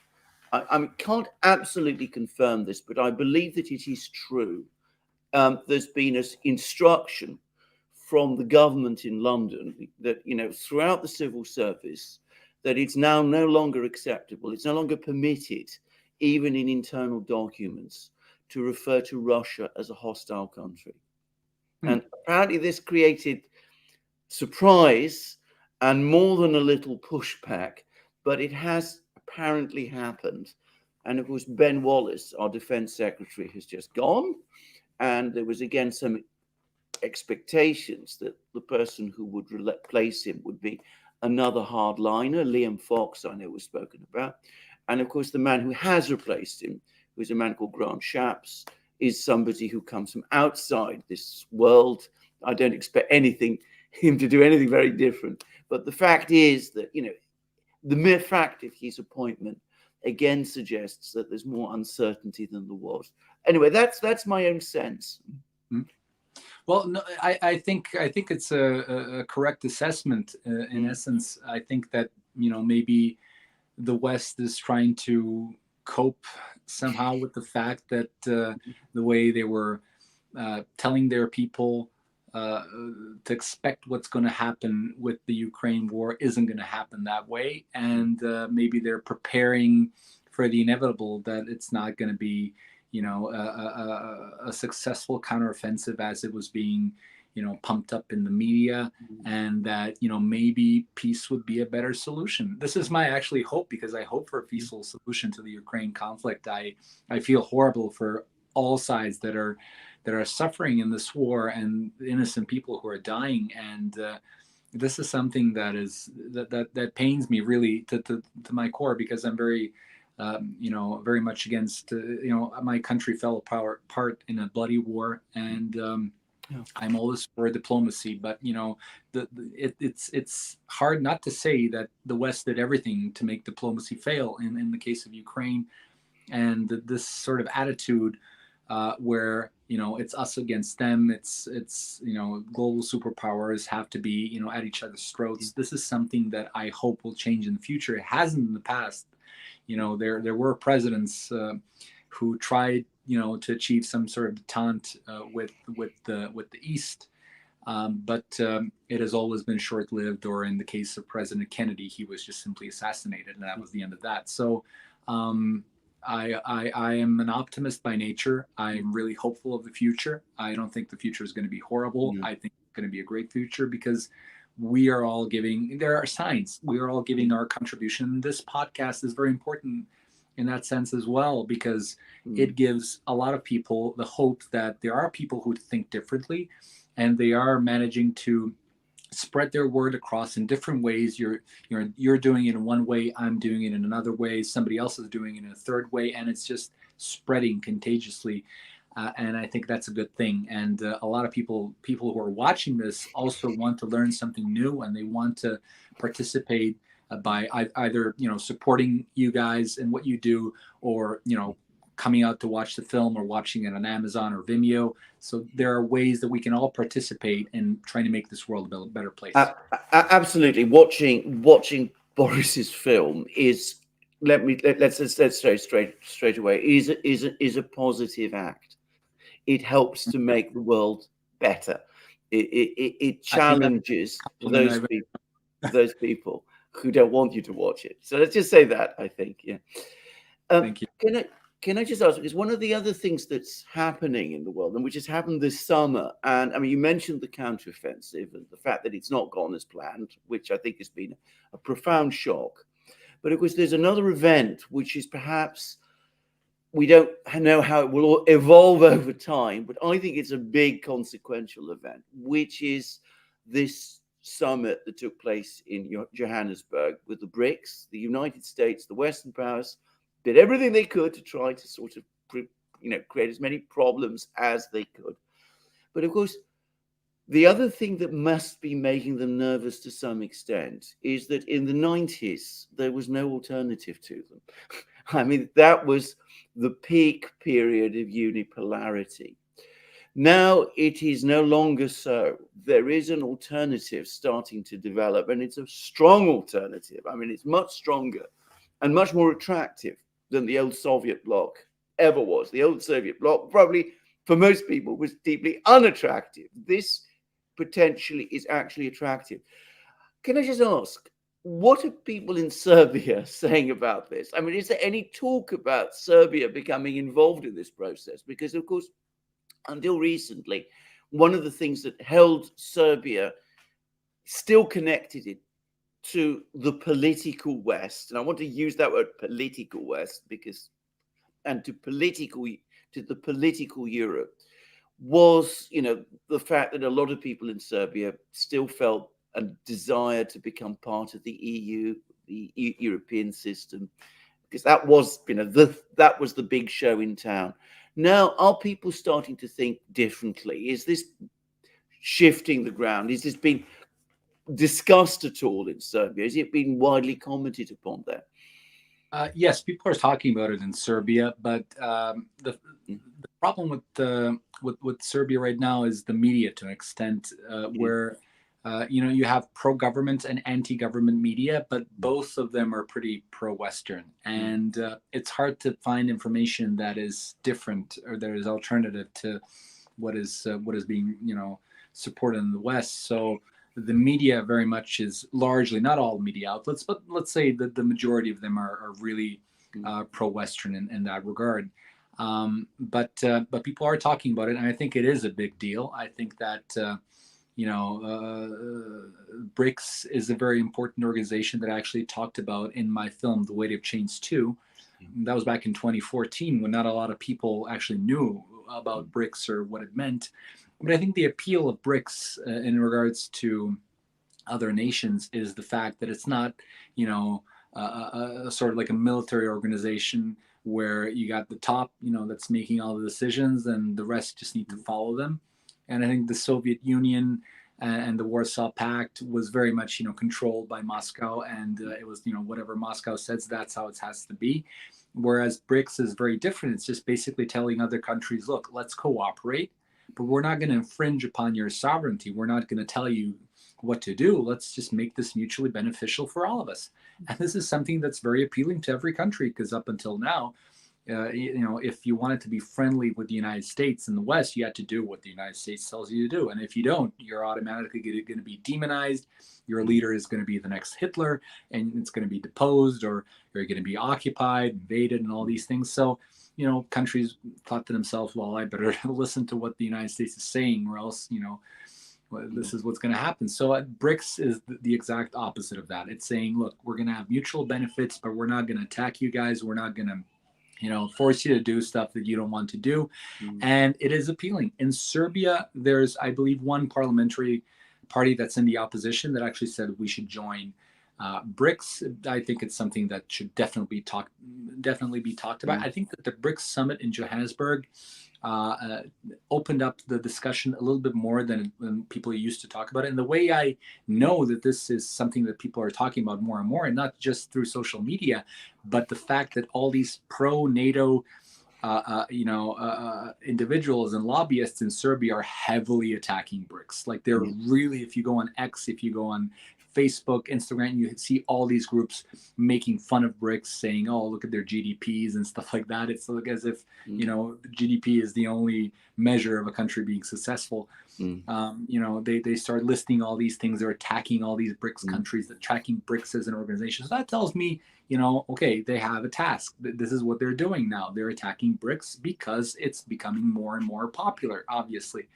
I can't absolutely confirm this, but I believe that it is true. There's been an instruction from the government in London that, throughout the civil service, that it's now no longer acceptable, it's no longer permitted, even in internal documents, to refer to Russia as a hostile country. And apparently this created surprise and more than a little pushback, but it has apparently happened. And of course, Ben Wallace, our defense secretary, has just gone. And there was again some expectations that the person who would replace him would be another hardliner. Liam Fox, I know, was spoken about. And of course, the man who has replaced him, who is a man called Grant Shapps, is somebody who comes from outside this world. I don't expect him to do anything very different. But the fact is that, the mere fact of his appointment again suggests that there's more uncertainty than there was. Anyway, that's my own sense. Well, no, I think it's a correct assessment. In essence, I think that maybe the West is trying to cope somehow with the fact that the way they were telling their people to expect what's going to happen with the Ukraine war isn't going to happen that way. And maybe they're preparing for the inevitable, that it's not going to be, a successful counteroffensive as it was being, pumped up in the media, and that, maybe peace would be a better solution. This is my actually hope, because I hope for a peaceful solution to the Ukraine conflict. I feel horrible for all sides that are suffering in this war, and innocent people who are dying. And this is something that pains me really to my core, because I'm very, very much against, my country fell apart in a bloody war, and I'm always for diplomacy. But it's hard not to say that the West did everything to make diplomacy fail in the case of Ukraine, and this sort of attitude where it's us against them. It's global superpowers have to be at each other's throats. This is something that I hope will change in the future. It hasn't in the past. There were presidents who tried to achieve some sort of detente with the East, but it has always been short-lived. Or in the case of President Kennedy, he was just simply assassinated, and that was the end of that. So. I am an optimist by nature. I'm really hopeful of the future. I don't think the future is going to be horrible. I think it's going to be a great future, because we are all giving, there are signs, we are all giving our contribution. This podcast is very important in that sense as well, because it gives a lot of people the hope that there are people who think differently, and they are managing to spread their word across in different ways. You're doing it in one way, I'm doing it in another way, somebody else is doing it in a third way, and it's just spreading contagiously. And I think that's a good thing. And a lot of people who are watching this also want to learn something new, and they want to participate by either supporting you guys and what you do, or coming out to watch the film, or watching it on Amazon or Vimeo. So there are ways that we can all participate in trying to make this world a better place. Absolutely. Watching Boris's film is, let's say straight away, is a positive act. It helps to make the world better. It challenges those people who don't want you to watch it. So let's just say that, I think. Yeah. Thank you. Can I just ask, because one of the other things that's happening in the world, and which has happened this summer, and I mean, you mentioned the counteroffensive and the fact that it's not gone as planned, which I think has been a profound shock. But of course, there's another event, which is perhaps, we don't know how it will evolve over time, but I think it's a big consequential event, which is this summit that took place in Johannesburg with the BRICS, the United States, the Western powers, did everything they could to try to sort of, create as many problems as they could. But of course, the other thing that must be making them nervous to some extent is that in the 90s, there was no alternative to them. I mean, that was the peak period of unipolarity. Now it is no longer so. There is an alternative starting to develop, and it's a strong alternative. I mean, it's much stronger and much more attractive than the old Soviet bloc ever was. The old Soviet bloc, probably for most people, was deeply unattractive. This potentially is actually attractive. Can I just ask, what are people in Serbia saying about this? I mean, is there any talk about Serbia becoming involved in this process? Because, of course, until recently, one of the things that held Serbia still connected it to the political West, and I want to use that word political West and to the political Europe, was, the fact that a lot of people in Serbia still felt a desire to become part of the EU, the European system, because that was, that was the big show in town. Now, are people starting to think differently? Is this shifting the ground? Is this being discussed at all in Serbia? Has it been widely commented upon there? Yes, people are talking about it in Serbia, but the problem with Serbia right now is the media, to an extent, where you have pro-government and anti-government media, but both of them are pretty pro-Western, and it's hard to find information that is different or that is alternative to what is being supported in the West. So the media very much is largely, not all media outlets, but let's say that the majority of them are really pro-Western in that regard. But people are talking about it, and I think it is a big deal. I think that BRICS is a very important organization that I actually talked about in my film, The Weight of Change 2. That was back in 2014 when not a lot of people actually knew about BRICS or what it meant. But I think the appeal of BRICS in regards to other nations is the fact that it's not, sort of like a military organization where you got the top, that's making all the decisions and the rest just need to follow them. And I think the Soviet Union and the Warsaw Pact was very much, controlled by Moscow, and it was, whatever Moscow says, that's how it has to be. Whereas BRICS is very different. It's just basically telling other countries, look, let's cooperate, but we're not going to infringe upon your sovereignty. We're not going to tell you what to do. Let's just make this mutually beneficial for all of us. And this is something that's very appealing to every country, because up until now, if you wanted to be friendly with the United States in the West, you had to do what the United States tells you to do. And if you don't, you're automatically going to be demonized. Your leader is going to be the next Hitler, and it's going to be deposed, or you're going to be occupied, invaded, and all these things. So, countries thought to themselves, well, I better listen to what the United States is saying, or else, this is what's going to happen. So BRICS is the exact opposite of that. It's saying, look, we're going to have mutual benefits, but we're not going to attack you guys. We're not going to force you to do stuff that you don't want to do. And it is appealing. In Serbia, there's, I believe, one parliamentary party that's in the opposition that actually said we should join BRICS. I think it's something that should definitely be talked about. I think that the BRICS summit in Johannesburg opened up the discussion a little bit more than people used to talk about it. And the way I know that this is something that people are talking about more and more, and not just through social media, but the fact that all these pro-NATO individuals and lobbyists in Serbia are heavily attacking BRICS. Like, they're really, if you go on X, if you go on Facebook, Instagram, you see all these groups making fun of BRICS, saying, oh, look at their GDPs and stuff like that. It's like as if, GDP is the only measure of a country being successful. They start listing all these things. They're attacking all these BRICS countries, attacking BRICS as an organization. So that tells me, okay, they have a task. This is what they're doing now. They're attacking BRICS because it's becoming more and more popular, obviously,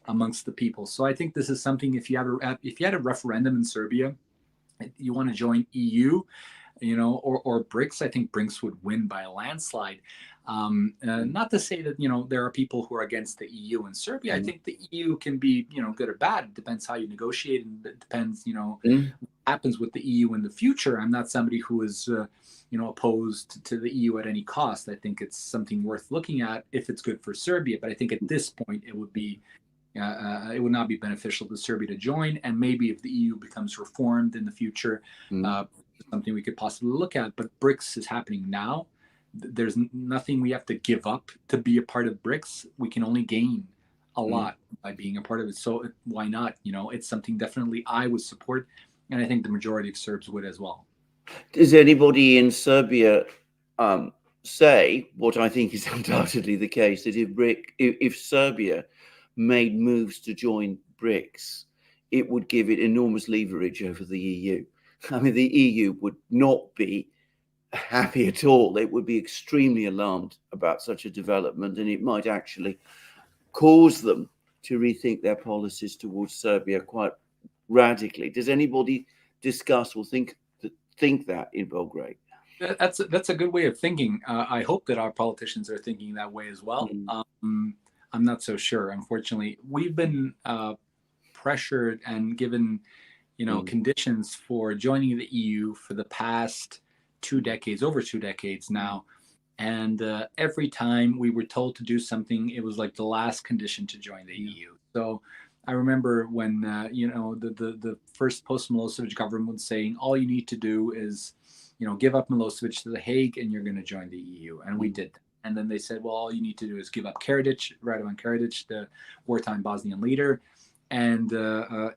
amongst the people. So I think this is something, if you had a referendum in Serbia, you want to join EU, or BRICS, I think BRICS would win by a landslide. Not to say that, there are people who are against the EU in Serbia. I think the EU can be, good or bad. It depends how you negotiate, and it depends, what happens with the EU in the future. I'm not somebody who is, opposed to the EU at any cost. I think it's something worth looking at if it's good for Serbia. But I think at this point, it would not be beneficial to Serbia to join. And maybe if the EU becomes reformed in the future, something we could possibly look at. But BRICS is happening now. There's nothing we have to give up to be a part of BRICS. We can only gain a lot by being a part of it. So why not? It's something definitely I would support. And I think the majority of Serbs would as well. Does anybody in Serbia say, what I think is undoubtedly the case, that if Serbia made moves to join BRICS, it would give it enormous leverage over the EU? I mean, the EU would not be happy at all. It would be extremely alarmed about such a development, and it might actually cause them to rethink their policies towards Serbia quite radically. Does anybody discuss or think that in Belgrade? That's a good way of thinking. I hope that our politicians are thinking that way as well. I'm not so sure. Unfortunately, we've been pressured and given, conditions for joining the EU for the past over 2 decades now. And every time we were told to do something, it was like the last condition to join the EU. So I remember when, the first post-Milosevic government was saying, all you need to do is, give up Milosevic to the Hague and you're going to join the EU. And we did that. And then they said, well, all you need to do is give up Radovan Karadzic, the wartime Bosnian leader, and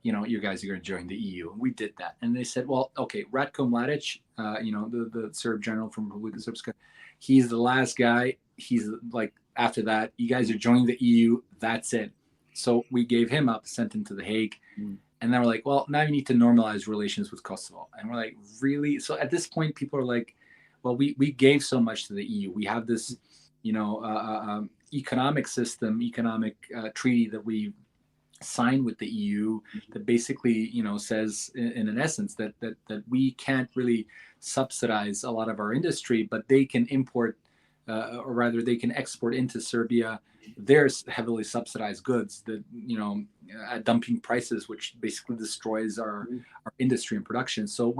you guys are going to join the EU. And we did that. And they said, well, okay, Ratko Mladic, the Serb general from Republika Srpska, he's the last guy. He's like, after that, you guys are joining the EU. That's it. So we gave him up, sent him to The Hague. And then we're like, well, now you need to normalize relations with Kosovo. And we're like, really? So at this point, people are like, well, we gave so much to the EU. We have this, economic system, treaty that we signed with the EU that basically, says in an essence that we can't really subsidize a lot of our industry, but they can import, or rather they can export into Serbia their heavily subsidized goods that, at dumping prices, which basically destroys our industry and production. So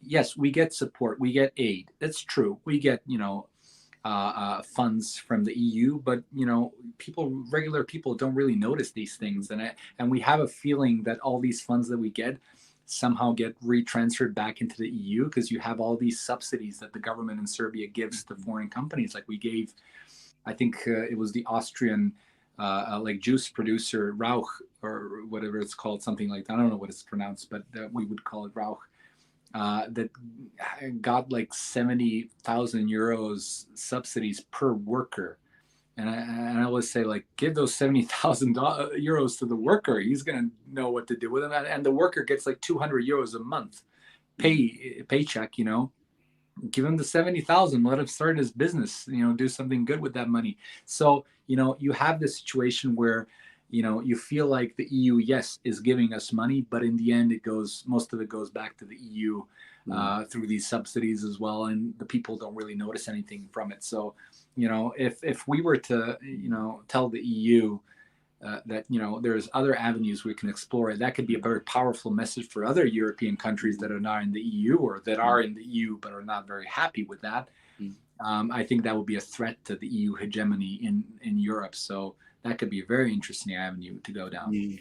yes, we get support, we get aid. That's true. We get, funds from the EU, but regular people don't really notice these things, and we have a feeling that all these funds that we get somehow get retransferred back into the EU because you have all these subsidies that the government in Serbia gives to foreign companies. Like we gave, I think it was the Austrian juice producer Rauch or whatever it's called, something like that. I don't know what it's pronounced, but we would call it Rauch. That got like 70,000 euros subsidies per worker. And I always say, like, give those 70,000 euros to the worker. He's going to know what to do with them. And the worker gets like 200 euros a month paycheck, give him the 70,000, let him start his business, do something good with that money. So, you have this situation where, you feel like the EU, yes, is giving us money, but in the end, most of it goes back to the EU through these subsidies as well, and the people don't really notice anything from it. So, if we were to, tell the EU that there's other avenues we can explore, that could be a very powerful message for other European countries that are not in the EU or that are in the EU but are not very happy with that. I think that would be a threat to the EU hegemony in Europe. So that could be a very interesting avenue to go down.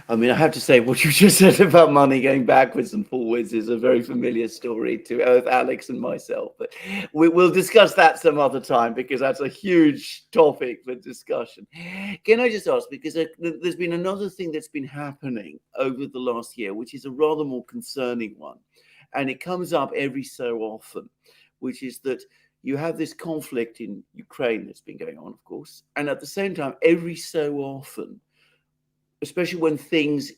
I mean, I have to say, what you just said about money going backwards and forwards is a very familiar story to both Alex and myself. But we'll discuss that some other time because that's a huge topic for discussion. Can I just ask, because there's been another thing that's been happening over the last year, which is a rather more concerning one. And it comes up every so often, which is that you have this conflict in Ukraine that's been going on, of course. And at the same time, every so often, especially when things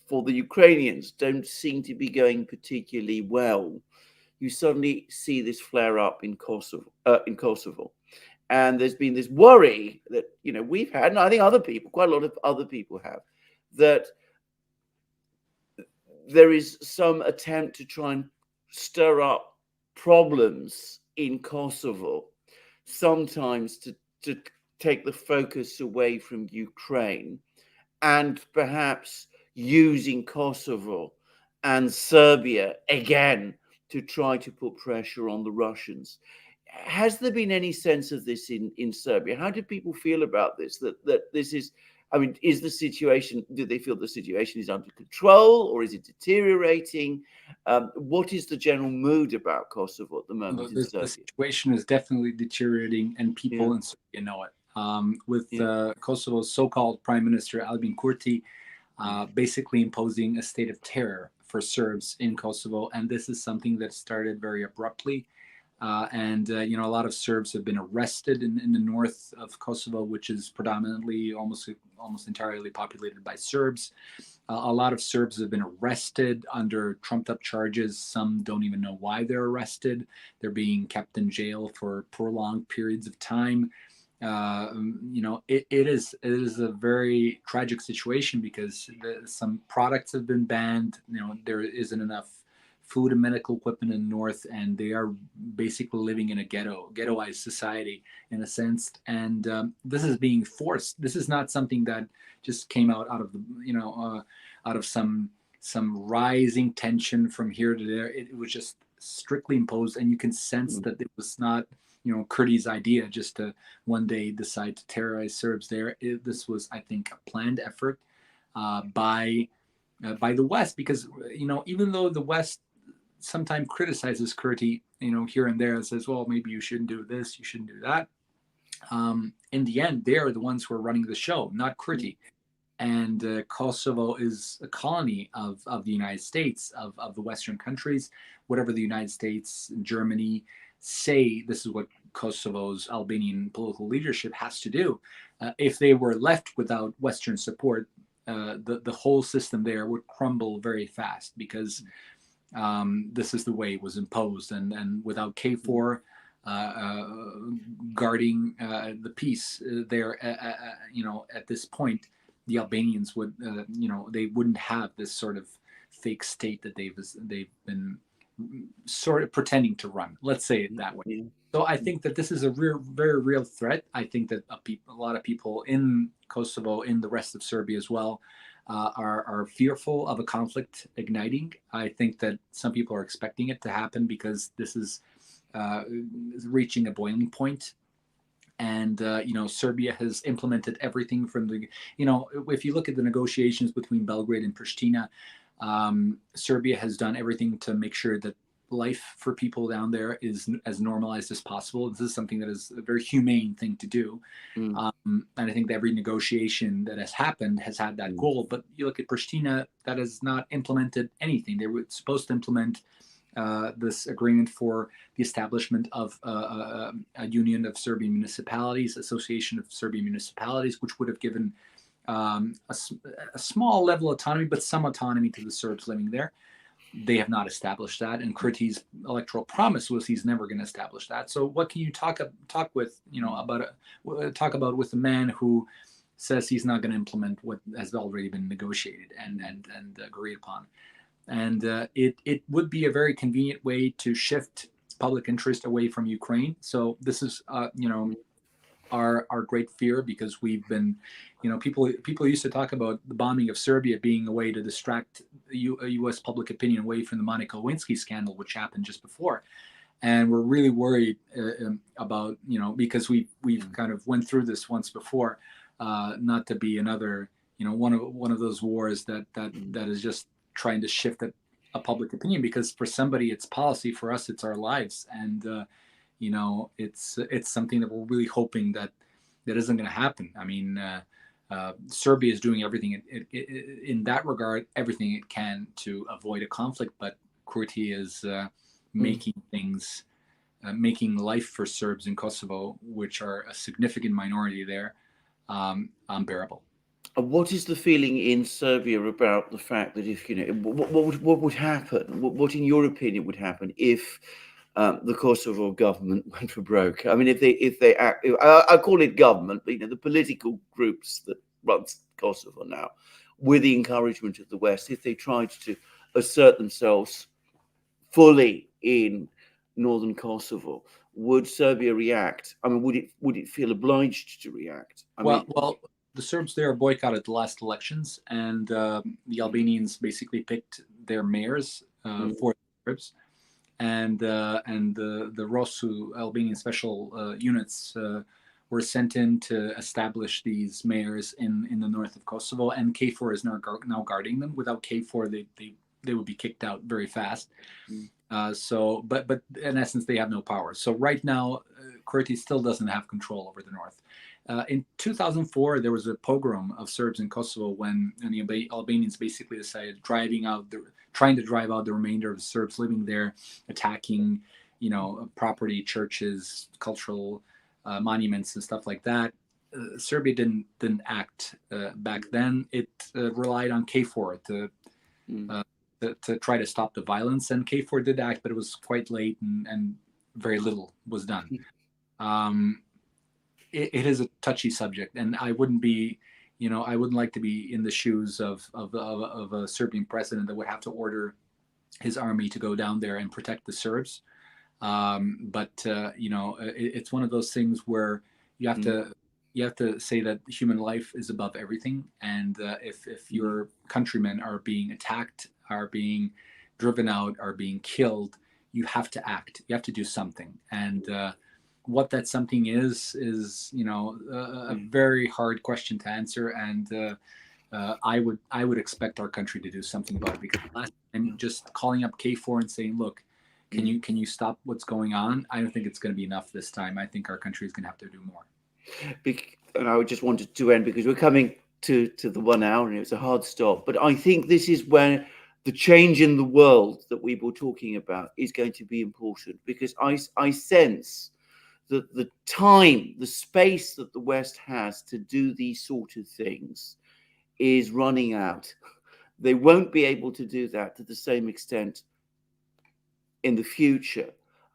for the Ukrainians don't seem to be going particularly well, you suddenly see this flare up in Kosovo. And there's been this worry that, we've had, and I think quite a lot of other people have, that there is some attempt to try and stir up problems in Kosovo, sometimes to take the focus away from Ukraine, and perhaps using Kosovo and Serbia again to try to put pressure on the Russians. Has there been any sense of this in Serbia? How do people feel about this? That this is, is the situation, do they feel the situation is under control or is it deteriorating? What is the general mood about Kosovo at the moment in Serbia? The situation is definitely deteriorating and people in Serbia know it. With Kosovo's so-called Prime Minister Albin Kurti basically imposing a state of terror for Serbs in Kosovo. And this is something that started very abruptly. And a lot of Serbs have been arrested in the north of Kosovo, which is predominantly almost entirely populated by Serbs. A lot of Serbs have been arrested under trumped-up charges. Some don't even know why they're arrested. They're being kept in jail for prolonged periods of time. It is a very tragic situation because some products have been banned. There isn't enough food and medical equipment in the north, and they are basically living in a ghettoized society in a sense. And this is being forced. This is not something that just came out of the out of some rising tension from here to there. It was just strictly imposed, and you can sense that it was not Kurti's idea just to one day decide to terrorize Serbs there. This was, I think, a planned effort by the West, because even though the West sometimes criticizes Kurti, here and there, and says, well, maybe you shouldn't do this, you shouldn't do that. in the end, they are the ones who are running the show, not Kurti. And Kosovo is a colony of the United States, of the Western countries. Whatever the United States and Germany say, this is what Kosovo's Albanian political leadership has to do. If they were left without Western support, the whole system there would crumble very fast, because this is the way it was imposed. And without KFOR guarding the peace there, at this point, the Albanians would, they wouldn't have this sort of fake state that they've been sort of pretending to run. Let's say it that way. Yeah. So I think that this is a very real threat. I think that a lot of people in Kosovo, in the rest of Serbia as well, are fearful of a conflict igniting. I think that some people are expecting it to happen, because this is reaching a boiling point. And Serbia has implemented everything from the, if you look at the negotiations between Belgrade and Pristina, Serbia has done everything to make sure that life for people down there is as normalized as possible. This is something that is a very humane thing to do. And I think that every negotiation that has happened has had that goal. But you look at Pristina, that has not implemented anything. They were supposed to implement this agreement for the establishment of a union of Serbian municipalities, association of Serbian municipalities, which would have given a small level of autonomy, but some autonomy to the Serbs living there. They have not established that, and Kurti's electoral promise was he's never going to establish that. So what can you talk about with a man who says he's not going to implement what has already been negotiated and agreed upon? And it would be a very convenient way to shift public interest away from Ukraine. So this is, our great fear, because we've been, people used to talk about the bombing of Serbia being a way to distract U.S. public opinion away from the Monica Lewinsky scandal, which happened just before. And we're really worried about, because we've kind of went through this once before, not to be another, one of those wars that is just trying to shift a public opinion, because for somebody it's policy, for us it's our lives. And it's something that we're really hoping that isn't going to happen. I mean, Serbia is doing everything in that regard, everything it can to avoid a conflict, but Kurti is making things, making life for Serbs in Kosovo, which are a significant minority there, unbearable. What is the feeling in Serbia about the fact that if what would happen? What, in your opinion, would happen if the Kosovo government went for broke? I mean, if they act, I call it government, but the political groups that run Kosovo now, with the encouragement of the West, if they tried to assert themselves fully in northern Kosovo, would Serbia react? I mean, would it feel obliged to react? Well, the Serbs there boycotted the last elections, and the Albanians basically picked their mayors for the Serbs, and the ROSU Albanian special units were sent in to establish these mayors in the north of Kosovo, and KFOR is now guarding them. Without KFOR, they would be kicked out very fast. But in essence, they have no power. So right now, Kurti still doesn't have control over the north. In 2004, there was a pogrom of Serbs in Kosovo when the Albanians basically decided trying to drive out the remainder of the Serbs living there, attacking, property, churches, cultural monuments, and stuff like that. Serbia didn't act back then. It relied on KFOR to try to stop the violence, and KFOR did act, but it was quite late, and very little was done. It is a touchy subject, and I wouldn't like to be in the shoes of a Serbian president that would have to order his army to go down there and protect the Serbs. But it's one of those things where you have to say that human life is above everything, and if your countrymen are being attacked, are being driven out, are being killed, you have to act. You have to do something, and what that something is a very hard question to answer, and I would expect our country to do something about it, because last time just calling up KFOR and saying, look, can you stop what's going on? I don't think it's going to be enough this time. I think our country is going to have to do more. And I just wanted to end because we're coming to the 1 hour and it was a hard stop. But I think this is where the change in the world that we were talking about is going to be important, because I sense that the time, the space that the West has to do these sort of things is running out. They won't be able to do that to the same extent in the future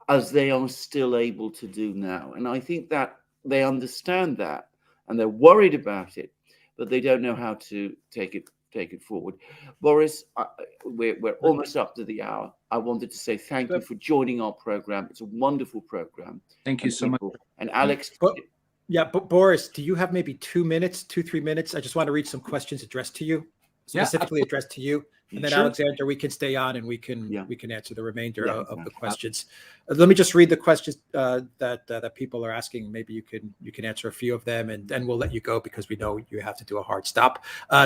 as they are still able to do now. And I think that they understand that and they're worried about it, but they don't know how to take it forward. Boris, we're almost up to the hour. I wanted to say thank you for joining our program. It's a wonderful program. Thank you so much. And Alex. But Boris, do you have maybe 2 minutes, 3 minutes? I just want to read some questions addressed to you, specifically addressed to you. And then Alexander, we can stay on and we can answer the remainder of the questions. Let me just read the questions that people are asking. Maybe you can answer a few of them, and then we'll let you go because we know you have to do a hard stop.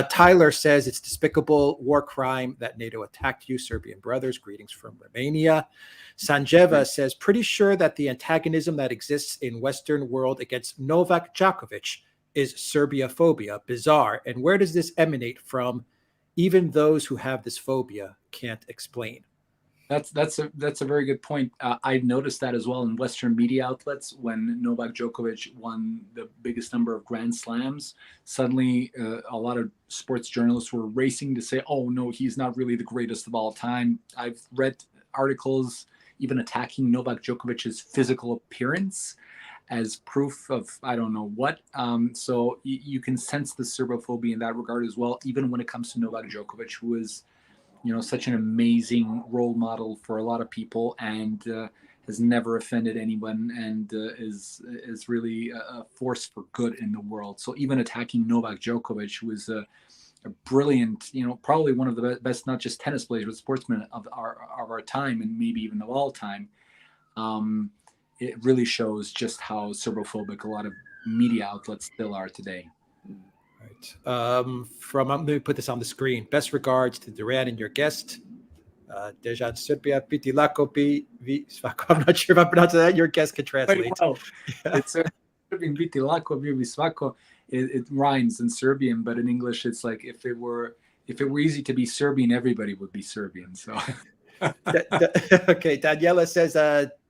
Tyler says it's despicable war crime that NATO attacked you, Serbian brothers. Greetings from Romania. Sanjeva says, pretty sure that the antagonism that exists in Western world against Novak Djokovic is Serbophobia. Bizarre. And where does this emanate from? Even those who have this phobia can't explain. That's a very good point. I've noticed that as well in Western media outlets. When Novak Djokovic won the biggest number of Grand Slams, suddenly a lot of sports journalists were racing to say, "Oh no, he's not really the greatest of all time." I've read articles even attacking Novak Djokovic's physical appearance as proof of I don't know what. So you can sense the Serbophobia in that regard as well, even when it comes to Novak Djokovic, who is, such an amazing role model for a lot of people and has never offended anyone and is really a force for good in the world. So even attacking Novak Djokovic, who is a brilliant, probably one of the best, not just tennis players, but sportsmen of our time and maybe even of all time, it really shows just how Serbophobic a lot of media outlets still are today. Right. Let me put this on the screen. Best regards to Duran and your guest. Dejan Serbia Piti Lakopi. I'm not sure if I'm pronouncing that. Your guest can translate. Well, it's Piti Lakopi Svako. It rhymes in Serbian, but in English it's like if it were easy to be Serbian, everybody would be Serbian. So okay, Daniela says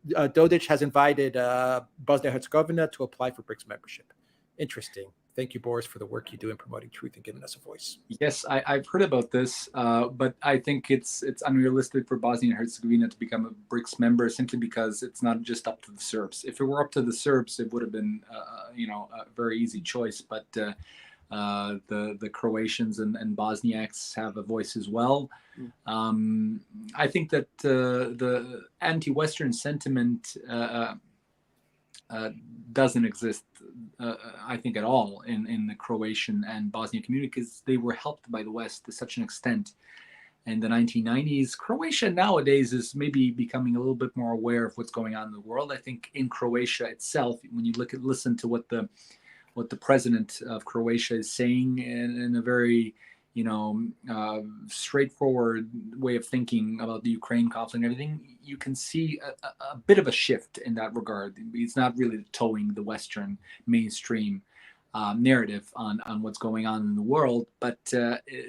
Dodic has invited Bosnia-Herzegovina to apply for BRICS membership. Interesting. Thank you, Boris, for the work you do in promoting truth and giving us a voice. Yes, I've heard about this, but I think it's unrealistic for Bosnia and Herzegovina to become a BRICS member simply because it's not just up to the Serbs. If it were up to the Serbs, it would have been, a very easy choice. But the Croatians and Bosniaks have a voice as well. I think that the anti-Western sentiment doesn't exist, I think, at all in the Croatian and Bosnian community, because they were helped by the West to such an extent in the 1990s. Croatia nowadays is maybe becoming a little bit more aware of what's going on in the world. I think in Croatia itself, when you listen to what the president of Croatia is saying in a very straightforward way of thinking about the Ukraine conflict and everything, you can see a bit of a shift in that regard. It's not really towing the Western mainstream narrative on what's going on in the world, but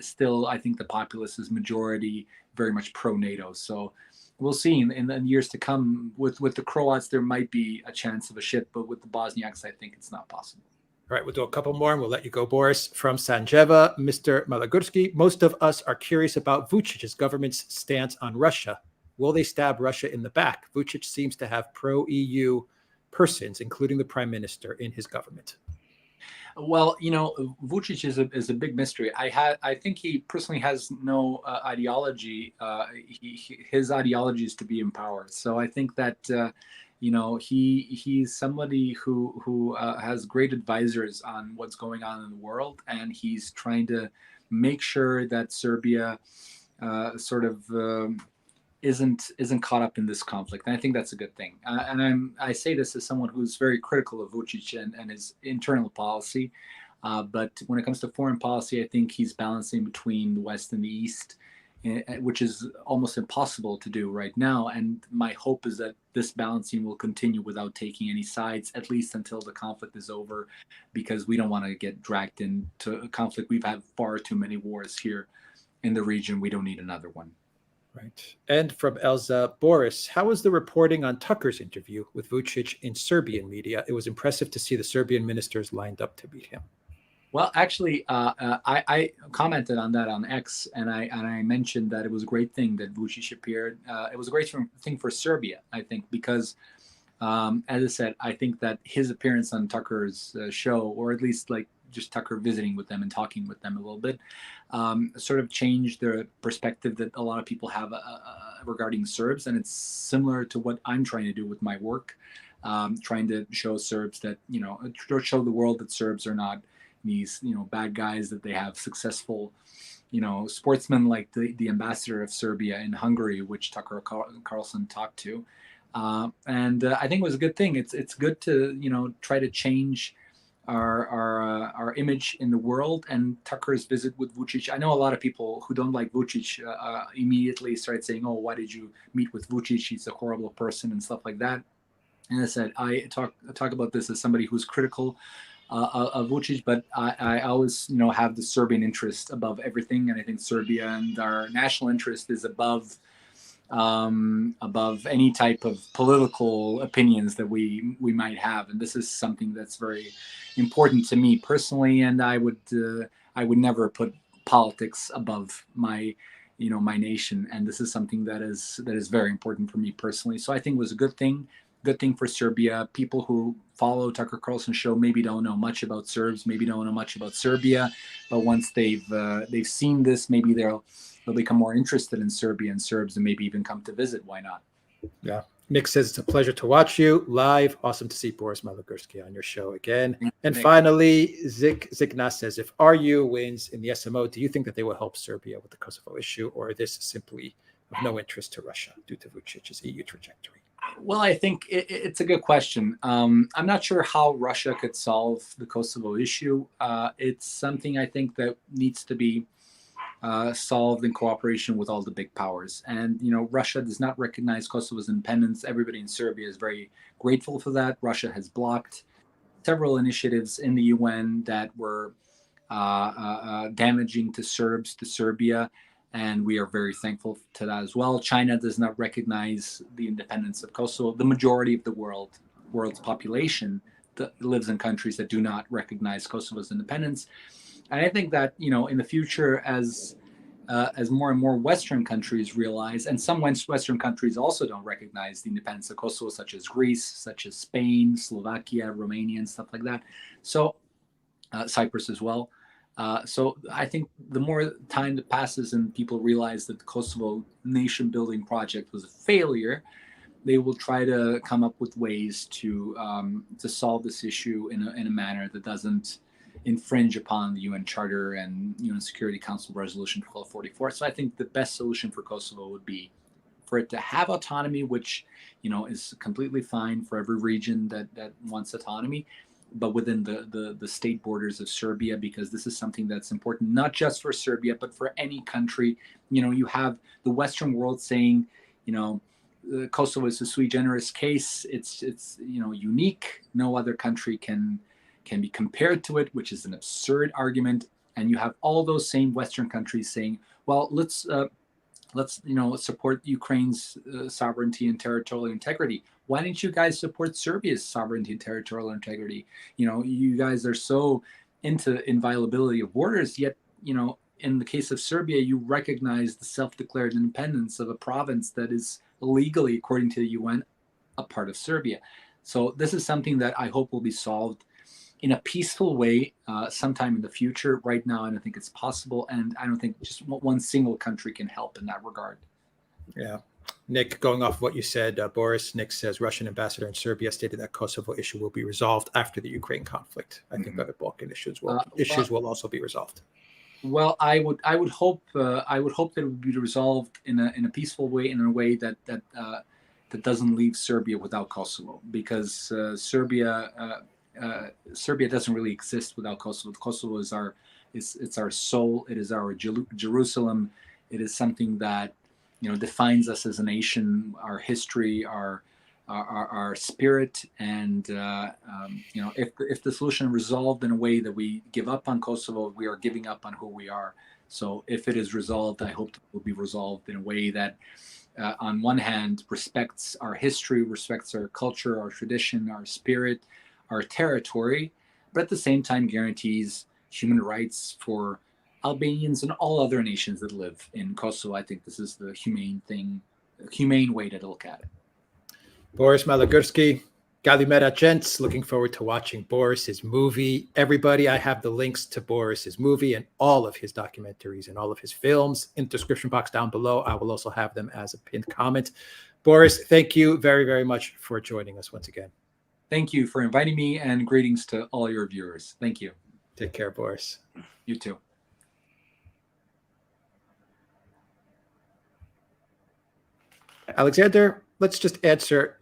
still, I think the populace is majority very much pro-NATO. So we'll see in the years to come. With the Croats, there might be a chance of a shift, but with the Bosniaks, I think it's not possible. All right, we'll do a couple more and we'll let you go, Boris. From Sanjeva, Mr. Malagurski, most of us are curious about Vucic's government's stance on Russia. Will they stab Russia in the back? Vucic seems to have pro-EU persons, including the prime minister, in his government. Well, Vucic is a big mystery. I think he personally has no ideology. His ideology is to be in power. So I think that he's somebody who has great advisors on what's going on in the world, and he's trying to make sure that Serbia isn't caught up in this conflict. And I think that's a good thing. And I say this as someone who's very critical of Vucic and his internal policy. But when it comes to foreign policy, I think he's balancing between the West and the East which is almost impossible to do right now. And my hope is that this balancing will continue without taking any sides, at least until the conflict is over, because we don't want to get dragged into a conflict. We've had far too many wars here in the region. We don't need another one. Right. And from Elza, Boris, how was the reporting on Tucker's interview with Vučić in Serbian media? It was impressive to see the Serbian ministers lined up to meet him. Well, actually, I commented on that on X, and I mentioned that it was a great thing that Vučić appeared. It was a great thing for Serbia, I think, because, as I said, I think that his appearance on Tucker's show, or at least like just Tucker visiting with them and talking with them a little bit, sort of changed the perspective that a lot of people have regarding Serbs, and it's similar to what I'm trying to do with my work, trying to show Serbs that, show the world that Serbs are not these bad guys, that they have successful sportsmen like the ambassador of Serbia in Hungary, which Tucker Carlson talked to, and I think it was a good thing. It's good to try to change our image in the world. And Tucker's visit with Vučić, I know a lot of people who don't like Vučić immediately started saying, oh, why did you meet with Vučić, he's a horrible person and stuff like that. And I said, I talk about this as somebody who's critical of Vučić, but I always, have the Serbian interest above everything, and I think Serbia and our national interest is above any type of political opinions that we might have, and this is something that's very important to me personally. And I would never put politics above my my nation, and this is something that is very important for me personally. So I think it was a good thing for Serbia. People who follow Tucker Carlson's show maybe don't know much about Serbs, maybe don't know much about Serbia, but once they've seen this, maybe they'll become more interested in Serbia and Serbs, and maybe even come to visit. Why not? Yeah. Nick says it's a pleasure to watch you live. Awesome to see Boris Malagurski on your show again. And finally, Zikna says, if RU wins in the SMO, do you think that they will help Serbia with the Kosovo issue, or is this simply of no interest to Russia due to Vučić's EU trajectory? Well, I think it's a good question. I'm not sure how Russia could solve the Kosovo issue. It's something I think that needs to be solved in cooperation with all the big powers. And, Russia does not recognize Kosovo's independence. Everybody in Serbia is very grateful for that. Russia has blocked several initiatives in the UN that were damaging to Serbs, to Serbia. And we are very thankful to that as well. China does not recognize the independence of Kosovo. The majority of the world's population lives in countries that do not recognize Kosovo's independence. And I think that, in the future, as more and more Western countries realize, and some Western countries also don't recognize the independence of Kosovo, such as Greece, such as Spain, Slovakia, Romania, and stuff like that. So Cyprus as well. So I think the more time that passes and people realize that the Kosovo nation building project was a failure, they will try to come up with ways to solve this issue in a manner that doesn't infringe upon the UN Charter and UN Security Council Resolution 1244. So I think the best solution for Kosovo would be for it to have autonomy, which is completely fine for every region that wants autonomy, but within the state borders of Serbia, because this is something that's important not just for Serbia but for any country. You have the Western world saying, Kosovo is a sui generis case. It's unique. No other country can be compared to it, which is an absurd argument. And you have all those same Western countries saying, well, let's support Ukraine's sovereignty and territorial integrity. Why didn't you guys support Serbia's sovereignty and territorial integrity? You guys are so into inviolability of borders, yet, in the case of Serbia, you recognize the self-declared independence of a province that is legally, according to the UN, a part of Serbia. So this is something that I hope will be solved in a peaceful way sometime in the future. Right now, I don't think it's possible, and I don't think just one single country can help in that regard. Yeah. Nick, going off what you said, Boris, Nick says Russian ambassador in Serbia stated that Kosovo issue will be resolved after the Ukraine conflict. I think other Balkan issues will also be resolved. Well, I would hope that it would be resolved in a peaceful way, in a way that doesn't leave Serbia without Kosovo, because Serbia doesn't really exist without Kosovo. Kosovo is our soul. It is our Jerusalem. It is something that, defines us as a nation, our history, our spirit, and if the solution resolved in a way that we give up on Kosovo, we are giving up on who we are. So if it is resolved, I hope it will be resolved in a way that, on one hand, respects our history, respects our culture, our tradition, our spirit, our territory, but at the same time guarantees human rights for Albanians and all other nations that live in Kosovo. I think this is the humane way to look at it. Boris Malagurski, Galimera gents, looking forward to watching Boris's movie. Everybody, I have the links to Boris's movie and all of his documentaries and all of his films in the description box down below. I will also have them as a pinned comment. Boris, thank you very, very much for joining us once again. Thank you for inviting me, and greetings to all your viewers. Thank you. Take care, Boris. You too. Alexander, let's just answer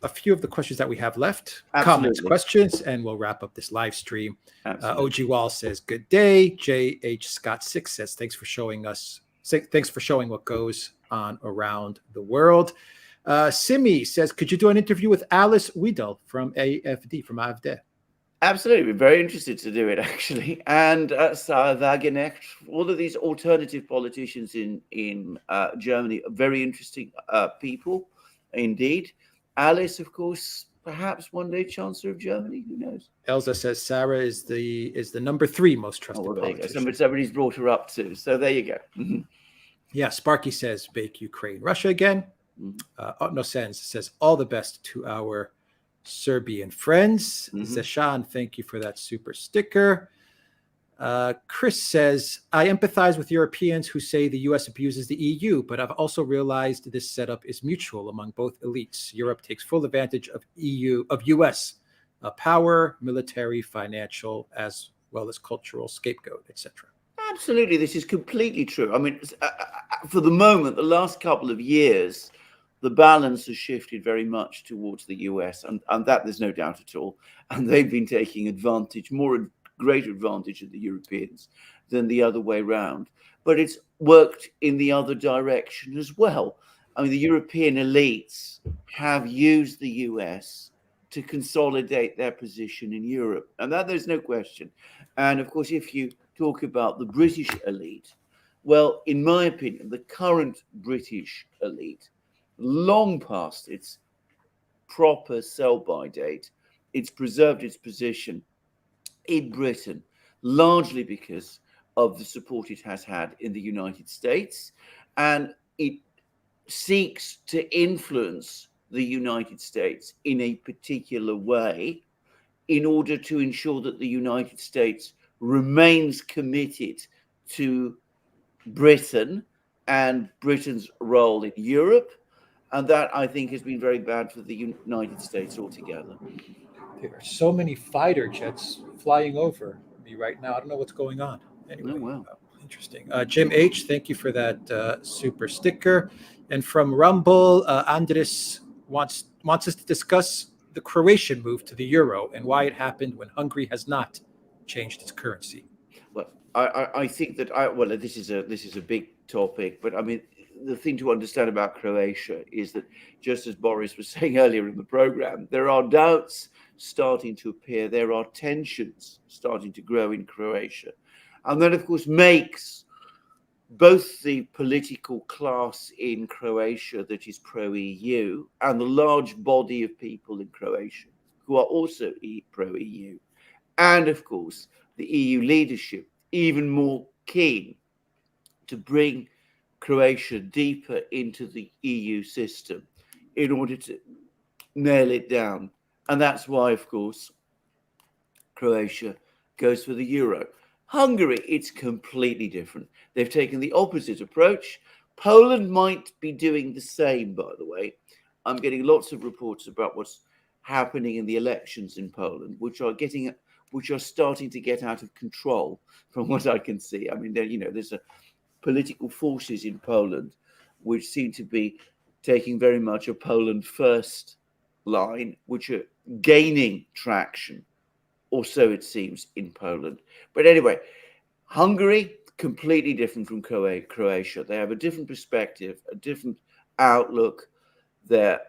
a few of the questions that we have left. Absolutely. Comments, questions, and we'll wrap up this live stream. OG Wall says, good day. JH Scott 6 says, thanks for showing what goes on around the world. Simi says, could you do an interview with Alice Weedle from AFD? Absolutely. We're very interested to do it, actually. And Sarah Wagenknecht, all of these alternative politicians in Germany are very interesting people indeed. Alice, of course, perhaps one day Chancellor of Germany. Who knows? Elsa says Sarah is the number 3 most trusted politician. Somebody's brought her up too. So there you go. Yeah, Sparky says, bake Ukraine, Russia again. Otno Sens says, all the best to our Serbian friends. Zeshan, thank you for that super sticker. Chris says, I empathize with Europeans who say the US abuses the EU, but I've also realized this setup is mutual among both elites. Europe takes full advantage of US power, military, financial, as well as cultural scapegoat, etc. Absolutely, this is completely true. I mean, for the moment, the last couple of years, the balance has shifted very much towards the US, and that there's no doubt at all. And they've been taking advantage, greater advantage of the Europeans than the other way round. But it's worked in the other direction as well. I mean, the European elites have used the US to consolidate their position in Europe, and that there's no question. And of course, if you talk about the British elite, well, in my opinion, the current British elite, long past its proper sell-by date, it's preserved its position in Britain, largely because of the support it has had in the United States, and it seeks to influence the United States in a particular way in order to ensure that the United States remains committed to Britain and Britain's role in Europe. And that, I think, has been very bad for the United States altogether. There are so many fighter jets flying over me right now. I don't know what's going on. Anyway, wow. Interesting. Jim H., thank you for that super sticker. And from Rumble, Andres wants us to discuss the Croatian move to the euro and why it happened when Hungary has not changed its currency. Well, I think that this is a big topic, but I mean, the thing to understand about Croatia is that, just as Boris was saying earlier in the program, there are doubts starting to appear. There are tensions starting to grow in Croatia. And that, of course, makes both the political class in Croatia that is pro-EU and the large body of people in Croatia who are also pro-EU, and, of course, the EU leadership even more keen to bring Croatia deeper into the EU system in order to nail it down. And that's why, of course, Croatia goes for the euro. Hungary, it's completely different. They've taken the opposite approach. Poland might be doing the same, by the way. I'm getting lots of reports about what's happening in the elections in Poland, which are starting to get out of control from what I can see. I mean, there's political forces in Poland which seem to be taking very much a Poland first line, which are gaining traction, or so it seems, in Poland. But anyway, Hungary, completely different from Croatia. They have a different perspective, a different outlook. They're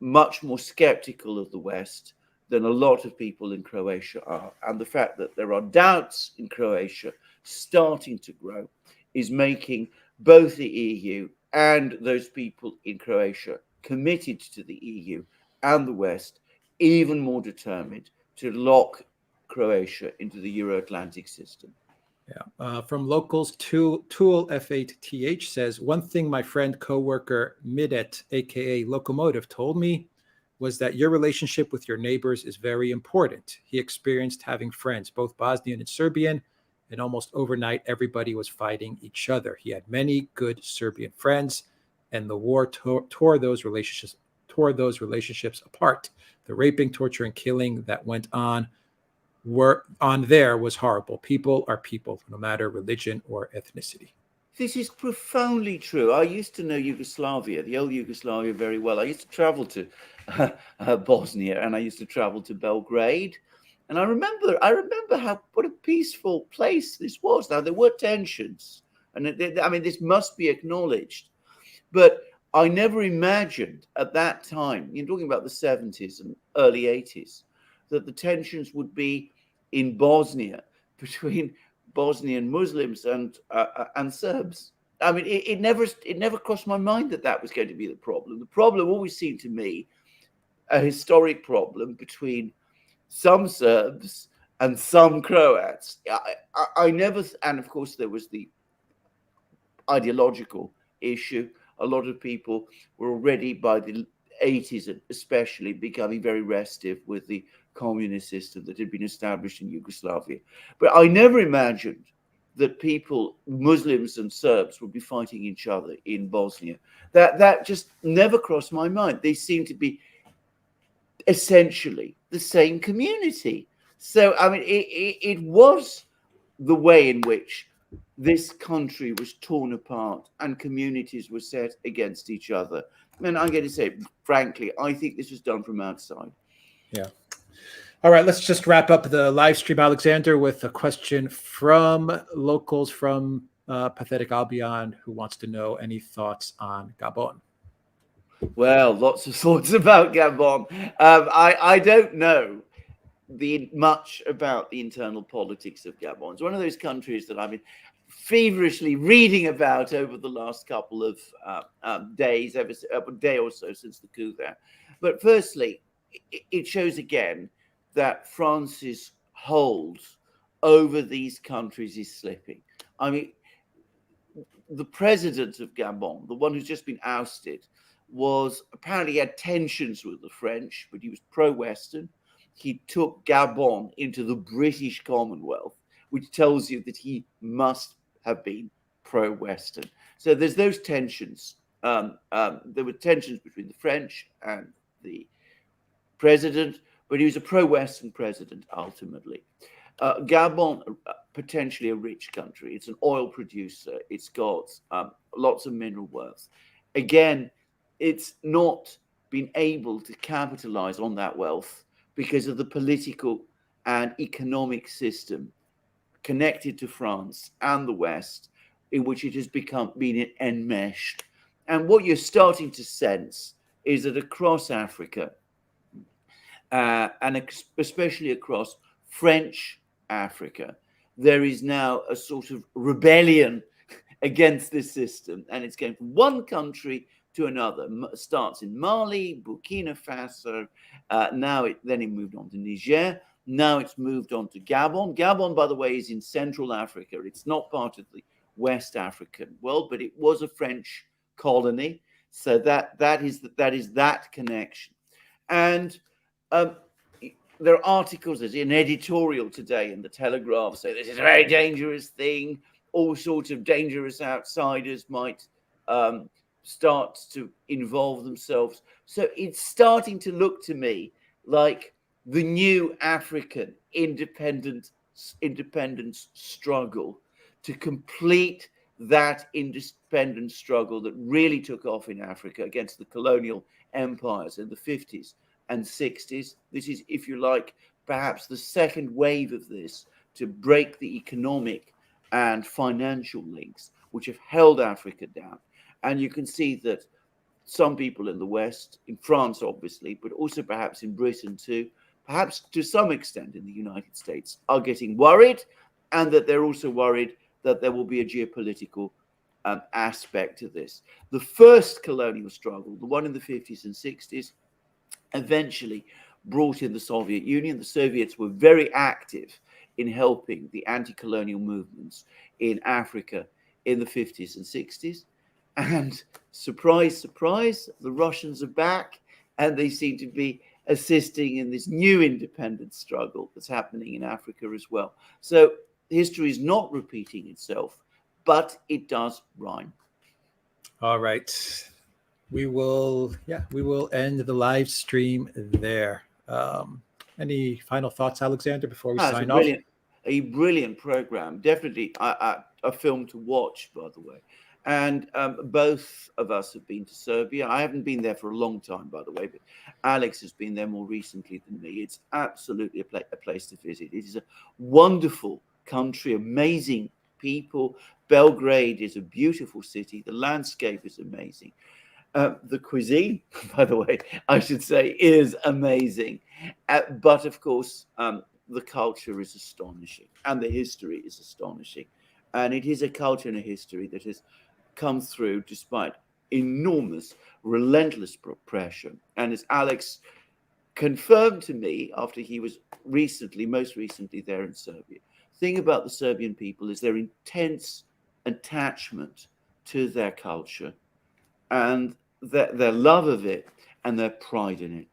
much more skeptical of the West than a lot of people in Croatia are. And the fact that there are doubts in Croatia starting to grow is making both the EU and those people in Croatia committed to the EU and the West even more determined to lock Croatia into the Euro-Atlantic system. Yeah. From locals, Tool F8TH says, one thing my friend coworker Midet, aka Locomotive, told me was that your relationship with your neighbors is very important. He experienced having friends, both Bosnian and Serbian, and almost overnight everybody was fighting each other. He had many good Serbian friends, and the war tore those relationships apart. The raping, torture, and killing that went on there was horrible. People are people, no matter religion or ethnicity. This is profoundly true. I used to know Yugoslavia, the old Yugoslavia, very well. I used to travel to Bosnia, and I used to travel to Belgrade. And I remember what a peaceful place this was. Now, there were tensions, and this must be acknowledged. But I never imagined at that time, you're talking about the 70s and early 80s, that the tensions would be in Bosnia between Bosnian Muslims and Serbs. I mean, it never crossed my mind that was going to be the problem. The problem always seemed to me a historic problem between some Serbs and some Croats. I never, and of course there was the ideological issue. A lot of people were already by the 80s especially becoming very restive with the communist system that had been established in Yugoslavia. But I never imagined that people, Muslims and Serbs, would be fighting each other in Bosnia. That just never crossed my mind. They seem to be essentially the same community. So, I mean, it was the way in which this country was torn apart and communities were set against each other. And I'm going to say, frankly, I think this was done from outside. Yeah. All right, let's just wrap up the live stream, Alexander, with a question from locals from Pathetic Albion, who wants to know any thoughts on Gabon. Well, lots of thoughts about Gabon. I don't know much about the internal politics of Gabon. It's one of those countries that I've been feverishly reading about over the last couple of days, a day or so since the coup there. But firstly, it shows again that France's hold over these countries is slipping. I mean, the president of Gabon, the one who's just been ousted, was apparently had tensions with the French, but he was pro-Western. He took Gabon into the British Commonwealth, which tells you that he must have been pro-Western. So there's those tensions. There were tensions between the French and the president, but he was a pro-Western president ultimately. Gabon, potentially a rich country. It's an oil producer. It's got lots of mineral wealth. Again, it's not been able to capitalize on that wealth because of the political and economic system connected to France and the West, in which it has been enmeshed. And what you're starting to sense is that across Africa, and especially across French Africa, there is now a sort of rebellion against this system, and it's going from one country to another. Starts in Mali, Burkina Faso, then it moved on to Niger. Now it's moved on to Gabon. Gabon, by the way, is in Central Africa. It's not part of the West African world, but it was a French colony. So that is that connection. And there are articles, there's an editorial today in the Telegraph say this is a very dangerous thing. All sorts of dangerous outsiders might start to involve themselves. So it's starting to look to me like the new African independence struggle to complete that independence struggle that really took off in Africa against the colonial empires in the 50s and 60s. This is, if you like, perhaps the second wave of this to break the economic and financial links, which have held Africa down. And you can see that some people in the West, in France, obviously, but also perhaps in Britain too, perhaps to some extent in the United States, are getting worried, and that they're also worried that there will be a geopolitical aspect to this. The first colonial struggle, the one in the 50s and 60s, eventually brought in the Soviet Union. The Soviets were very active in helping the anti-colonial movements in Africa in the 50s and 60s. And surprise, surprise, the Russians are back, and they seem to be assisting in this new independence struggle that's happening in Africa as well. So history is not repeating itself, but it does rhyme. All right. We will end the live stream there. Any final thoughts, Alexander, before we sign off? A brilliant program. Definitely a film to watch, by the way. And both of us have been to Serbia. I haven't been there for a long time, by the way, but Alex has been there more recently than me. It's absolutely a place to visit. It is a wonderful country, amazing people. Belgrade is a beautiful city. The landscape is amazing. The cuisine, by the way, I should say, is amazing. But of course, the culture is astonishing, and the history is astonishing. And it is a culture and a history that has come through despite enormous, relentless pressure. And as Alex confirmed to me after he was most recently there in Serbia, the thing about the Serbian people is their intense attachment to their culture and their love of it and their pride in it.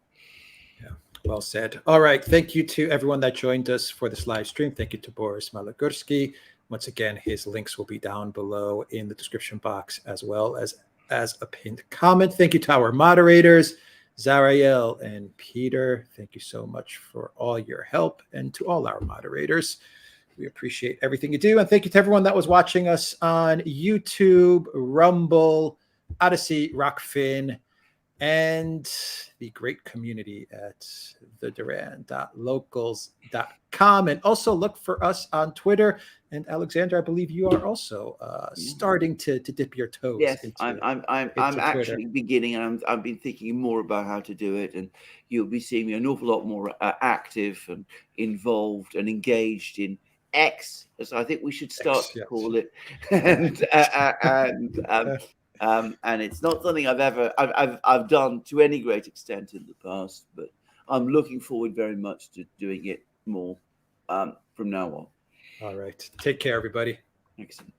Yeah, well said. All right. Thank you to everyone that joined us for this live stream. Thank you to Boris Malagurski. Once again, his links will be down below in the description box, as well as a pinned comment. Thank you to our moderators, Zarael and Peter. Thank you so much for all your help, and to all our moderators. We appreciate everything you do. And thank you to everyone that was watching us on YouTube, Rumble, Odyssey, Rockfin, and the great community at theduran.locals.com. And also look for us on Twitter. And Alexander, I believe you are also starting to dip your toes. Yes, into, I'm actually beginning, and I've been thinking more about how to do it. And you'll be seeing me an awful lot more active and involved and engaged in X, as I think we should start to call it. And it's not something I've done to any great extent in the past, but I'm looking forward very much to doing it more from now on. All right. Take care, everybody. Excellent.